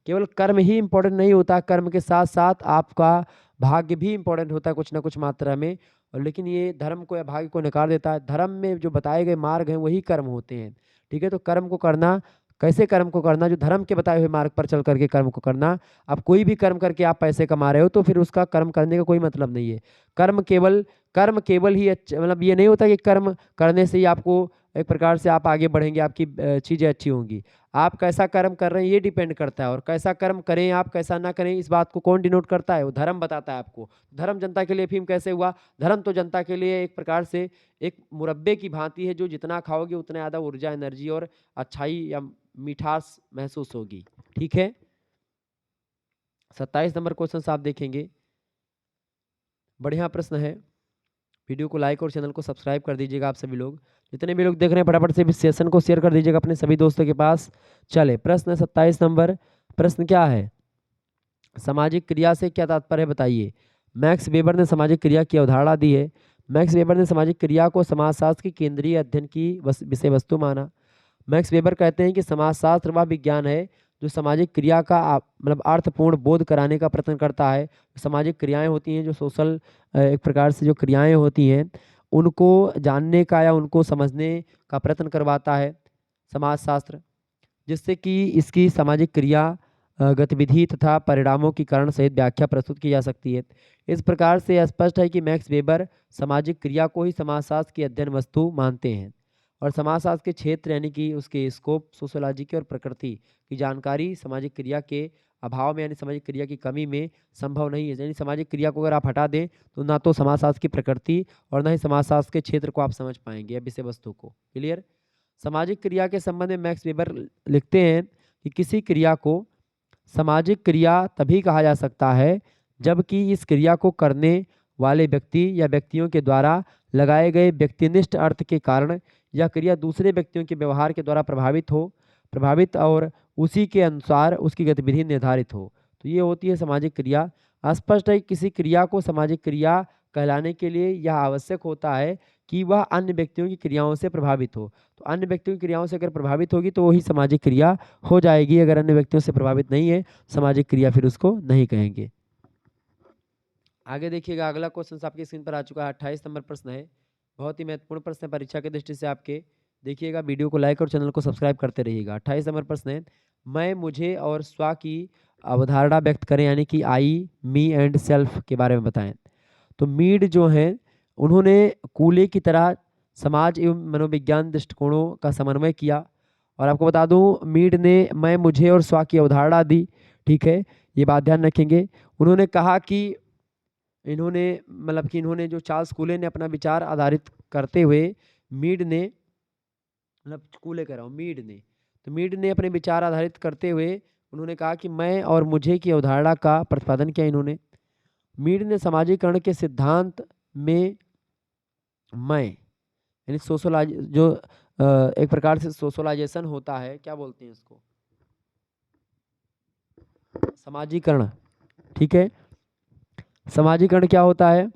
केवल कर्म ही इम्पोर्टेंट नहीं होता, कर्म के साथ साथ आपका भाग्य भी इम्पोर्टेंट होता है कुछ ना कुछ मात्रा में। और लेकिन ये धर्म को या भाग्य को नकार देता है। धर्म में जो बताए गए मार्ग हैं वही कर्म होते हैं, ठीक है। तो कर्म को करना, कैसे कर्म को करना, जो धर्म के बताए हुए मार्ग पर चल करके कर्म को करना। अब कोई भी कर्म करके आप पैसे कमा रहे हो तो फिर उसका कर्म करने का कोई मतलब नहीं है। कर्म केवल ही मतलब ये नहीं होता कि कर्म करने से ही आपको एक प्रकार से आप आगे बढ़ेंगे, आपकी चीज़ें अच्छी होंगी। आप कैसा कर्म कर रहे हैं ये डिपेंड करता है, और कैसा कर्म करें आप, कैसा ना करें, इस बात को कौन डिनोट करता है? वो धर्म बताता है आपको। धर्म जनता के लिए अफीम कैसे हुआ? धर्म तो जनता के लिए एक प्रकार से एक मुरब्बे की भांति है, जो जितना खाओगे उतना ज़्यादा ऊर्जा, एनर्जी और अच्छाई या मिठास महसूस होगी, ठीक है। 27 नंबर क्वेश्चन आप देखेंगे, बढ़िया प्रश्न है। वीडियो को लाइक और चैनल को सब्सक्राइब कर दीजिएगा। आप सभी लोग, जितने भी लोग देख रहे हैं, फटाफट से इस सेशन को शेयर कर दीजिएगा अपने सभी दोस्तों के पास। चले, प्रश्न 27 नंबर। प्रश्न क्या है? सामाजिक क्रिया से क्या तात्पर्य है बताइए। मैक्स वेबर ने सामाजिक क्रिया की अवधारणा दी है। मैक्स वेबर ने सामाजिक क्रिया को समाजशास्त्र की केंद्रीय अध्ययन की विषय वस्तु माना। मैक्स वेबर कहते हैं कि समाजशास्त्र वह विज्ञान है जो सामाजिक क्रिया का मतलब अर्थपूर्ण बोध कराने का प्रयत्न करता है। सामाजिक क्रियाएं होती हैं, जो सोशल एक प्रकार से जो क्रियाएं होती हैं उनको जानने का या उनको समझने का प्रयत्न करवाता है समाजशास्त्र, जिससे कि इसकी सामाजिक क्रिया, गतिविधि तथा परिणामों की कारण सहित व्याख्या प्रस्तुत की जा सकती है। इस प्रकार से स्पष्ट है कि मैक्स वेबर सामाजिक क्रिया को ही समाजशास्त्र की अध्ययन वस्तु मानते हैं, और समाजशास्त्र के क्षेत्र यानी कि उसके स्कोप, सोशियोलॉजी की और प्रकृति की जानकारी सामाजिक क्रिया के अभाव में यानी सामाजिक क्रिया की कमी में संभव नहीं है। यानी सामाजिक क्रिया को अगर आप हटा दें तो ना तो समाजशास्त्र की प्रकृति और ना ही समाजशास्त्र के क्षेत्र को आप समझ पाएंगे या विषय वस्तु को। क्लियर? सामाजिक क्रिया के संबंध में मैक्स वेबर लिखते हैं कि किसी क्रिया को सामाजिक क्रिया तभी कहा जा सकता है जबकि इस क्रिया को करने वाले व्यक्ति या व्यक्तियों के द्वारा लगाए गए व्यक्तिनिष्ठ अर्थ के कारण यह क्रिया दूसरे व्यक्तियों के व्यवहार के द्वारा प्रभावित और उसी के अनुसार उसकी गतिविधि निर्धारित हो। तो ये होती है सामाजिक क्रिया। स्पष्ट है कि किसी क्रिया को सामाजिक क्रिया कहलाने के लिए यह आवश्यक होता है कि वह अन्य व्यक्तियों की क्रियाओं से प्रभावित हो। तो अन्य व्यक्तियों की क्रियाओं से अगर प्रभावित होगी तो वही सामाजिक क्रिया हो जाएगी। अगर अन्य व्यक्तियों से प्रभावित नहीं है, सामाजिक क्रिया फिर उसको नहीं कहेंगे। आगे देखिएगा, अगला क्वेश्चन आपकी स्क्रीन पर आ चुका है। 28 नंबर प्रश्न है, बहुत ही महत्वपूर्ण प्रश्न है परीक्षा की दृष्टि से आपके। देखिएगा, वीडियो को लाइक और चैनल को सब्सक्राइब करते रहिएगा। 28 नंबर प्रश्न है, मैं, मुझे और स्व की अवधारणा व्यक्त करें, यानी कि आई, मी एंड सेल्फ के बारे में बताएं। तो मीड जो है उन्होंने कूले की तरह समाज एवं मनोविज्ञान दृष्टिकोणों का समन्वय किया। और आपको बता दूं, मीड ने मैं, मुझे और स्व की अवधारणा दी, ठीक है। ये बात ध्यान रखेंगे। उन्होंने कहा कि इन्होंने जो चार्ल्स कूले ने अपना विचार आधारित करते हुए मीड ने कूले कह रहा हूँ मीड ने, तो मीड ने अपने विचार आधारित करते हुए उन्होंने कहा कि मैं और मुझे की अवधारणा का प्रतिपादन किया इन्होंने। मीड ने सामाजिकरण के सिद्धांत में मैं यानी सोशलाइज जो एक प्रकार से सोशलाइजेशन होता है, क्या बोलते हैं इसको, समाजीकरण। ठीक है, समाजीकरण क्या होता है?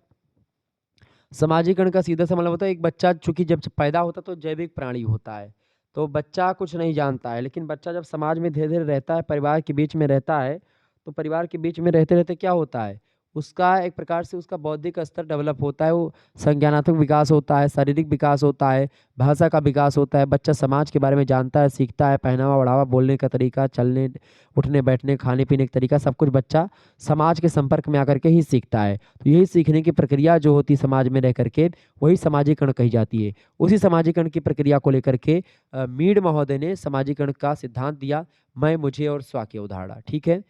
समाजीकरण का सीधा सा मतलब होता है एक बच्चा चूंकि जब पैदा होता है तो जैविक प्राणी होता है, तो बच्चा कुछ नहीं जानता है, लेकिन बच्चा जब समाज में धीरे धीरे रहता है, परिवार के बीच में रहता है, तो परिवार के बीच में रहते रहते क्या होता है, उसका एक प्रकार से उसका बौद्धिक स्तर डेवलप होता है, वो संज्ञानात्मक विकास होता है, शारीरिक विकास होता है, भाषा का विकास होता है, बच्चा समाज के बारे में जानता है, सीखता है, पहनावा ओढ़ावा, बोलने का तरीका, चलने उठने बैठने, खाने पीने का तरीका, सब कुछ बच्चा समाज के संपर्क में आकर के ही सीखता है। तो यही सीखने की प्रक्रिया जो होती है समाज में रह करके, वही समाजीकरण कही जाती है। उसी समाजीकरण की प्रक्रिया को लेकर के मीड महोदय ने समाजीकरण का सिद्धांत दिया, मैं, मुझे और स्व की अवधारणा। ठीक है,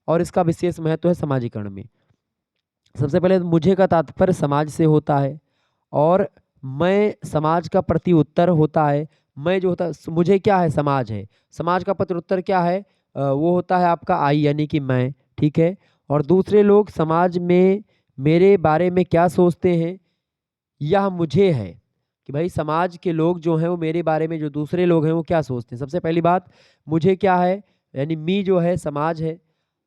और इसका विशेष महत्व है समाजीकरण में। सबसे पहले मुझे का तात्पर्य समाज से होता है, और मैं समाज का प्रति उत्तर होता है। मैं जो होता है, मुझे क्या है, समाज है, समाज का प्रति उत्तर क्या है, वो होता है आपका आई यानी कि मैं। ठीक है, और दूसरे लोग समाज में मेरे बारे में क्या सोचते हैं, यह मुझे है कि भाई समाज के लोग जो हैं वो मेरे बारे में, जो दूसरे लोग हैं वो क्या सोचते हैं। सबसे पहली बात, मुझे क्या है यानी मी जो है समाज है,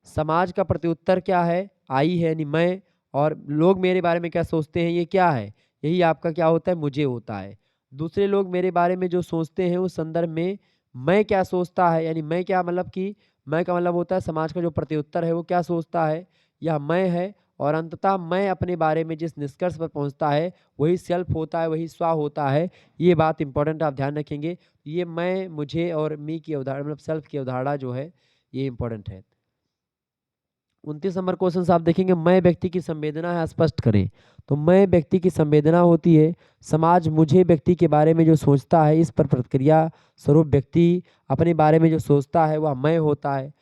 समाज का प्रत्युत्तर क्या है, आई है यानी मैं, और लोग मेरे बारे में क्या सोचते हैं, ये क्या है, यही आपका क्या होता है, मुझे होता है। दूसरे लोग मेरे बारे में जो सोचते हैं उस संदर्भ में मैं क्या सोचता है, यानी मैं क्या मतलब कि मैं का मतलब होता है समाज का जो प्रत्युत्तर है वो क्या सोचता है, यह मैं है। और अंततः मैं अपने बारे में जिस निष्कर्ष पर पहुंचता है वही सेल्फ होता है, वही स्व होता है। ये बात इंपॉर्टेंट आप ध्यान रखेंगे। ये मैं, मुझे और मी की अवधारणा मतलब सेल्फ की अवधारणा जो है ये इंपॉर्टेंट है। 29 नंबर क्वेश्चन आप देखेंगे, मैं व्यक्ति की संवेदना है स्पष्ट करें। तो मैं व्यक्ति की संवेदना होती है, समाज मुझे व्यक्ति के बारे में जो सोचता है इस पर प्रतिक्रिया स्वरूप व्यक्ति अपने बारे में जो सोचता है वह मैं होता है।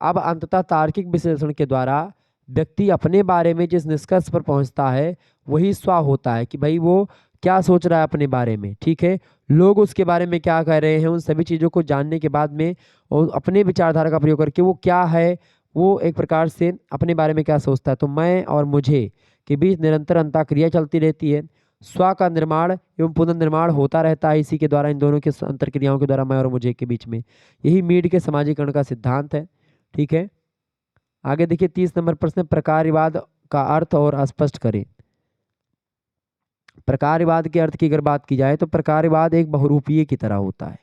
अब अंततः तार्किक विश्लेषण के द्वारा व्यक्ति अपने बारे में जिस निष्कर्ष पर पहुंचता है वही स्व होता है कि भाई वो क्या सोच रहा है अपने बारे में। ठीक है, लोग उसके बारे में क्या कह रहे हैं, उन सभी चीज़ों को जानने के बाद में और अपने विचारधारा का प्रयोग करके वो क्या है, वो एक प्रकार से अपने बारे में क्या सोचता है। तो मैं और मुझे के बीच निरंतर अंतःक्रिया चलती रहती है, स्व का निर्माण एवं पुनर्निर्माण होता रहता है इसी के द्वारा, इन दोनों के अंतर्क्रियाओं के द्वारा मैं और मुझे के बीच में। यही मीड के समाजीकरण का सिद्धांत है। ठीक है, आगे देखिए 30 नंबर प्रश्न, प्रकारवाद का अर्थ और स्पष्ट करें। प्रकारवाद के अर्थ की अगर बात की जाए तो प्रकारवाद एक बहुरूपीय की तरह होता है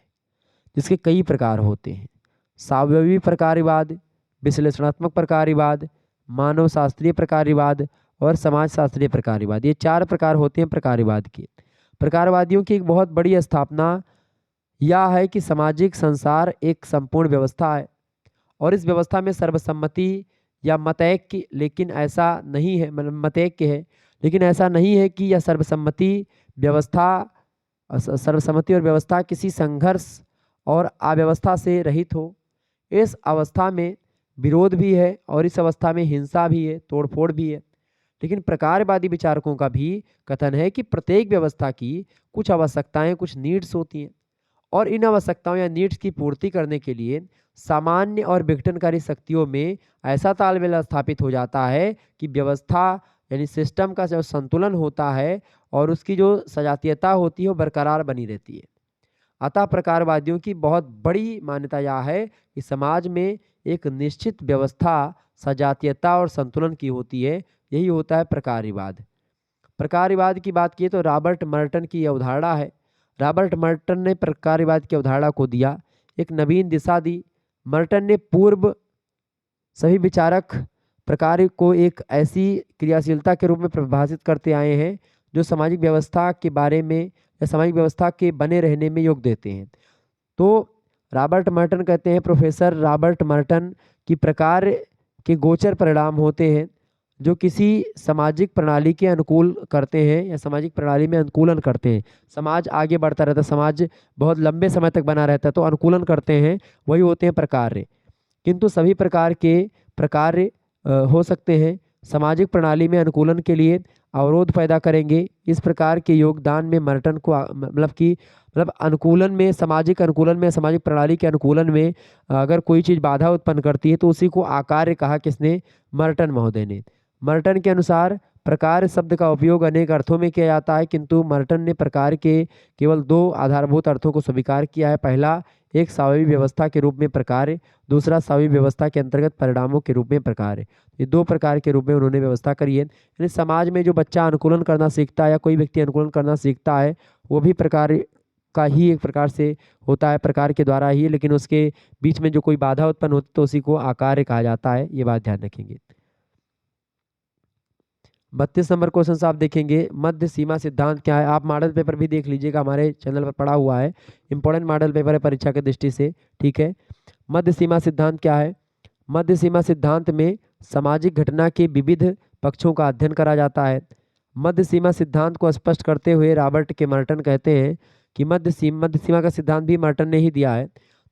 जिसके कई प्रकार होते हैं। सावयवी प्रकारवाद, विश्लेषणात्मक प्रकारवाद, मानव शास्त्रीय प्रकारवाद और समाज शास्त्रीय प्रकारवाद, ये 4 प्रकार होते हैं प्रकारवाद के। प्रकारवादियों की एक बहुत बड़ी स्थापना यह है कि सामाजिक संसार एक संपूर्ण व्यवस्था है और इस व्यवस्था में सर्वसम्मति या मतैक्य, लेकिन ऐसा नहीं है, मतलब मतैक्य है, लेकिन ऐसा नहीं है कि यह सर्वसम्मति व्यवस्था सर्वसम्मति और व्यवस्था किसी संघर्ष और अव्यवस्था से रहित हो। इस अवस्था में विरोध भी है और इस अवस्था में हिंसा भी है, तोड़फोड़ भी है। लेकिन प्रकारवादी विचारकों का भी कथन है कि प्रत्येक व्यवस्था की कुछ आवश्यकताएं, कुछ नीड्स होती हैं और इन आवश्यकताओं या नीड्स की पूर्ति करने के लिए सामान्य और विघटनकारी शक्तियों में ऐसा तालमेल स्थापित हो जाता है कि व्यवस्था यानी सिस्टम का जो संतुलन होता है और उसकी जो सजातीयता होती है वो बरकरार बनी रहती है। अतः प्रकारवादियों की बहुत बड़ी मान्यता यह है कि समाज में एक निश्चित व्यवस्था सजातीयता और संतुलन की होती है, यही होता है प्रकारवाद। प्रकारवाद की बात की तो रॉबर्ट मर्टन की अवधारणा है। रॉबर्ट मर्टन ने प्रकारवाद की अवधारणा को दिया एक नवीन दिशा दी। मर्टन ने पूर्व सभी विचारक प्रकार को एक ऐसी क्रियाशीलता के रूप में परिभाषित करते आए हैं जो सामाजिक व्यवस्था के बारे में या सामाजिक व्यवस्था के बने रहने में योग देते हैं। तो रॉबर्ट मर्टन कहते हैं, प्रोफेसर रॉबर्ट मर्टन की प्रकार के गोचर परिणाम होते हैं जो किसी सामाजिक प्रणाली के अनुकूल करते हैं या सामाजिक प्रणाली में अनुकूलन करते हैं। समाज आगे बढ़ता रहता है, समाज बहुत लंबे समय तक बना रहता है तो अनुकूलन करते हैं, वही होते हैं प्रकार। किंतु सभी प्रकार के प्रकार हो सकते हैं। सामाजिक प्रणाली में अनुकूलन के लिए अवरोध पैदा करेंगे। इस प्रकार के योगदान में मर्टन को मतलब अनुकूलन में, सामाजिक अनुकूलन में, सामाजिक प्रणाली के अनुकूलन में अगर कोई चीज़ बाधा उत्पन्न करती है तो उसी को आकार्य कहा किसने? मर्टन महोदय ने। मर्टन के अनुसार प्रकार शब्द का उपयोग अनेक अर्थों में किया जाता है, किंतु मर्टन ने प्रकार के केवल 2 आधारभूत अर्थों को स्वीकार किया है। पहला, एक स्वाभाविक व्यवस्था के रूप में प्रकार, दूसरा स्वाभाविक व्यवस्था के अंतर्गत परिणामों के रूप में प्रकार। ये 2 प्रकार के रूप में उन्होंने व्यवस्था करी है। यानी समाज में जो बच्चा अनुकूलन करना सीखता है या कोई व्यक्ति अनुकूलन करना सीखता है, वो भी प्रकार का ही एक प्रकार से होता है, प्रकार के द्वारा ही, लेकिन उसके बीच में जो कोई बाधा उत्पन्न होती है तो उसी को आकार्य कहा जाता है। ये बात ध्यान रखेंगे। 32 नंबर क्वेश्चन आप देखेंगे, मध्य सीमा सिद्धांत क्या है? आप मॉडल पेपर भी देख लीजिएगा, हमारे चैनल पर पड़ा हुआ है, इंपॉर्टेंट मॉडल पेपर है परीक्षा की दृष्टि से, ठीक है। मध्य सीमा सिद्धांत क्या है? मध्य सीमा सिद्धांत में सामाजिक घटना के विविध पक्षों का अध्ययन करा जाता है। मध्य सीमा सिद्धांत को स्पष्ट करते हुए रॉबर्ट के मर्टन कहते हैं कि मध्य सीमा का सिद्धांत भी मर्टन ने ही दिया है।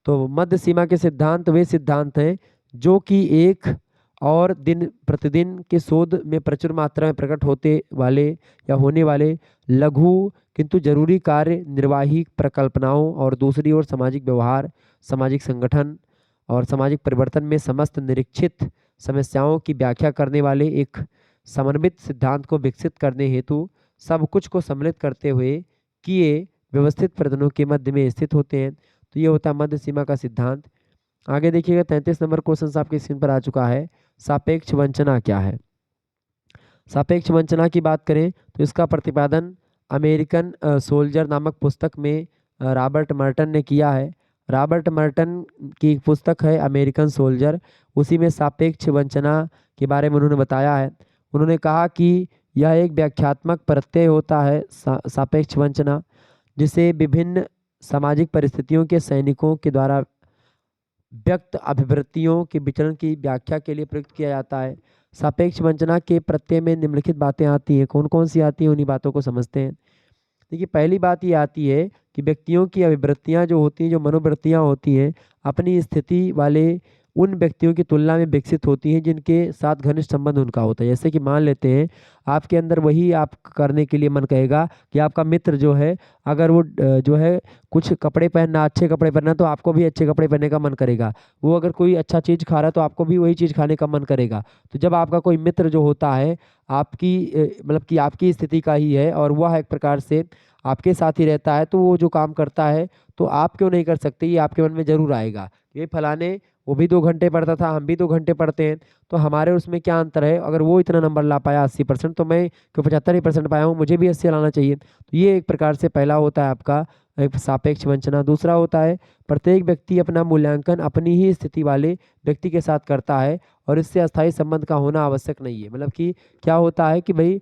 तो मध्य सीमा के सिद्धांत वे सिद्धांत हैं जो कि एक और दिन प्रतिदिन के शोध में प्रचुर मात्रा में प्रकट होते वाले या होने वाले लघु किंतु जरूरी कार्य निर्वाही प्रकल्पनाओं और दूसरी ओर सामाजिक व्यवहार, सामाजिक संगठन और सामाजिक परिवर्तन में समस्त निरीक्षित समस्याओं की व्याख्या करने वाले एक समन्वित सिद्धांत को विकसित करने हेतु सब कुछ को सम्मिलित करते हुए किए व्यवस्थित प्रयत्नों के मध्य में स्थित होते हैं। तो ये होता है मध्य सीमा का सिद्धांत। आगे देखिएगा, 33 नंबर क्वेश्चन आपके स्क्रीन पर आ चुका है। सापेक्ष वंचना क्या है? सापेक्ष वंचना की बात करें तो इसका प्रतिपादन अमेरिकन सोल्जर नामक पुस्तक में रॉबर्ट मर्टन ने किया है। रॉबर्ट मर्टन की एक पुस्तक है अमेरिकन सोल्जर, उसी में सापेक्ष वंचना के बारे में उन्होंने बताया है। उन्होंने कहा कि यह एक व्याख्यात्मक प्रत्यय होता है सापेक्ष वंचना, जिसे विभिन्न सामाजिक परिस्थितियों के सैनिकों के द्वारा व्यक्त अभिवृत्तियों के विचरण की व्याख्या के लिए प्रयुक्त किया जाता है। सापेक्ष वंचना के प्रत्यय में निम्नलिखित बातें आती हैं। कौन कौन सी आती हैं, उन्हीं बातों को समझते हैं। देखिए, पहली बात ये आती है कि व्यक्तियों की अभिवृत्तियां जो होती हैं, जो मनोवृत्तियां होती हैं, अपनी स्थिति वाले उन व्यक्तियों की तुलना में विकसित होती हैं जिनके साथ घनिष्ठ संबंध उनका होता है। जैसे कि मान लेते हैं आपके अंदर वही आप करने के लिए मन कहेगा कि आपका मित्र जो है, अगर वो जो है कुछ कपड़े पहनना, अच्छे कपड़े पहनना, तो आपको भी अच्छे कपड़े पहनने का मन करेगा। वो अगर कोई अच्छा चीज़ खा रहा है तो आपको भी वही चीज़ खाने का मन करेगा। तो जब आपका कोई मित्र जो होता है आपकी मतलब कि आपकी स्थिति का ही है और वह एक प्रकार से आपके साथ ही रहता है, तो वो जो काम करता है तो आप क्यों नहीं कर सकते, ये आपके मन में ज़रूर आएगा। ये फलाने वो भी 2 घंटे पढ़ता था, हम भी 2 घंटे पढ़ते हैं, तो हमारे उसमें क्या अंतर है? अगर वो इतना नंबर ला पाया 80%, तो मैं क्यों 75% पाया हूँ, मुझे भी 80 लाना चाहिए। तो ये एक प्रकार से पहला होता है आपका एक सापेक्ष वंचना। दूसरा होता है प्रत्येक व्यक्ति अपना मूल्यांकन अपनी ही स्थिति वाले व्यक्ति के साथ करता है और इससे अस्थायी संबंध का होना आवश्यक नहीं है। मतलब कि क्या होता है कि भाई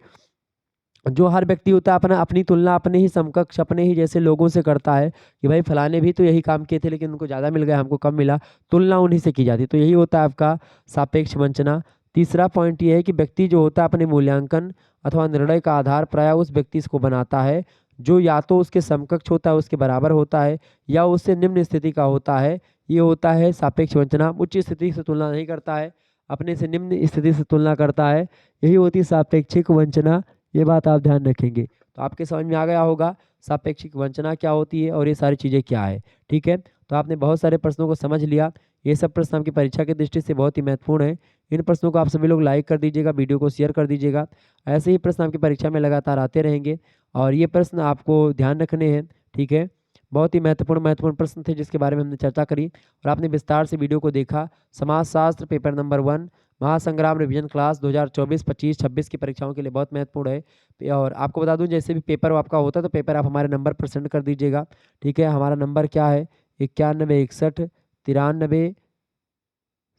जो हर व्यक्ति होता है अपनी तुलना अपने ही समकक्ष, अपने ही जैसे लोगों से करता है कि भाई फलाने भी तो यही काम किए थे लेकिन उनको ज़्यादा मिल गया, हमको कम मिला। तुलना उन्हीं से की जाती है। तो यही होता है आपका सापेक्ष वंचना। तीसरा पॉइंट ये है कि व्यक्ति जो होता है अपने मूल्यांकन अथवा निर्णय का आधार प्रायः उस व्यक्ति को बनाता है जो या तो उसके समकक्ष होता है, उसके बराबर होता है, या उससे निम्न स्थिति का होता है। ये होता है सापेक्ष वंचना। उच्च स्थिति से तुलना नहीं करता है, अपने से निम्न स्थिति से तुलना करता है। यही होती है सापेक्षिक वंचना। ये बात आप ध्यान रखेंगे। तो आपके समझ में आ गया होगा सापेक्षिक वंचना क्या होती है और ये सारी चीज़ें क्या है। ठीक है, तो आपने बहुत सारे प्रश्नों को समझ लिया। ये सब प्रश्न आपकी परीक्षा की दृष्टि से बहुत ही महत्वपूर्ण है। इन प्रश्नों को आप सभी लोग लाइक कर दीजिएगा, वीडियो को शेयर कर दीजिएगा। ऐसे ही प्रश्न आपकी परीक्षा में लगातार आते रहेंगे और ये प्रश्न आपको ध्यान रखने हैं। ठीक है, बहुत ही महत्वपूर्ण प्रश्न थे जिसके बारे में हमने चर्चा करी और आपने विस्तार से वीडियो को देखा। समाजशास्त्र पेपर नंबर 1 महासंग्राम रिवीजन क्लास 2024, 25, 26 की परीक्षाओं के लिए बहुत महत्वपूर्ण है। और आपको बता दूं जैसे भी पेपर आपका होता है तो पेपर आप हमारे नंबर पर सेंड कर दीजिएगा। ठीक है, हमारा नंबर क्या है 9161 93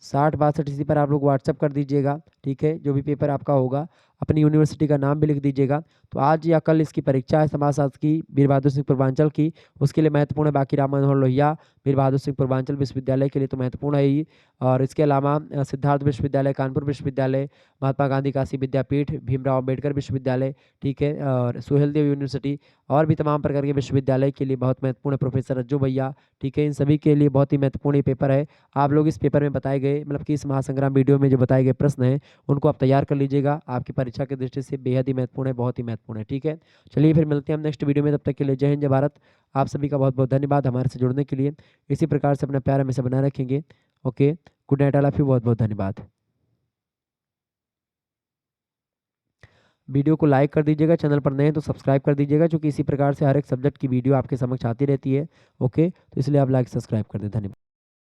60 62, इसी पर आप लोग व्हाट्सअप कर दीजिएगा। ठीक है, जो भी पेपर आपका होगा अपनी यूनिवर्सिटी का नाम भी लिख दीजिएगा। तो आज या कल इसकी परीक्षा है समाजशास्त्र की, वीर बहादुर सिंह पूर्वांचल की, उसके लिए महत्वपूर्ण है बाकी राम मनोहर लोहिया, वीर बहादुर सिंह पूर्वांचल विश्वविद्यालय के लिए तो महत्वपूर्ण है ही। और इसके अलावा सिद्धार्थ विश्वविद्यालय, कानपुर विश्वविद्यालय, महात्मा गांधी काशी विद्यापीठ, भीमराव अम्बेडकर विश्वविद्यालय, ठीक है, और सुहेलदेव यूनिवर्सिटी और भी तमाम प्रकार के विश्वविद्यालय के लिए बहुत महत्वपूर्ण है। प्रोफेसर रज्जू भैया, ठीक है, इन सभी के लिए बहुत ही महत्वपूर्ण ये पेपर है। आप लोग इस पेपर में बताए गए मतलब कि इस महासंग्राम वीडियो में जो बताए गए प्रश्न हैं उनको आप तैयार कर लीजिएगा, आपकी परीक्षा की दृष्टि से बेहद ही महत्वपूर्ण है, बहुत ही महत्वपूर्ण है, ठीक है। चलिए फिर मिलते हैं हम नेक्स्ट वीडियो में, तब तक के लिए जय हिंद, जय भारत। आप सभी का बहुत बहुत धन्यवाद हमारे से जुड़ने के लिए। इसी प्रकार से अपना प्यार हमेशा बनाए रखेंगे। Okay, good night, all of you, बहुत बहुत धन्यवाद। वीडियो को लाइक कर दीजिएगा, चैनल पर नए हैं तो सब्सक्राइब कर दीजिएगा, क्योंकि इसी प्रकार से हर एक सब्जेक्ट की वीडियो आपके समक्ष आती रहती है। ओके, तो इसलिए आप लाइक सब्सक्राइब कर दें। धन्यवाद।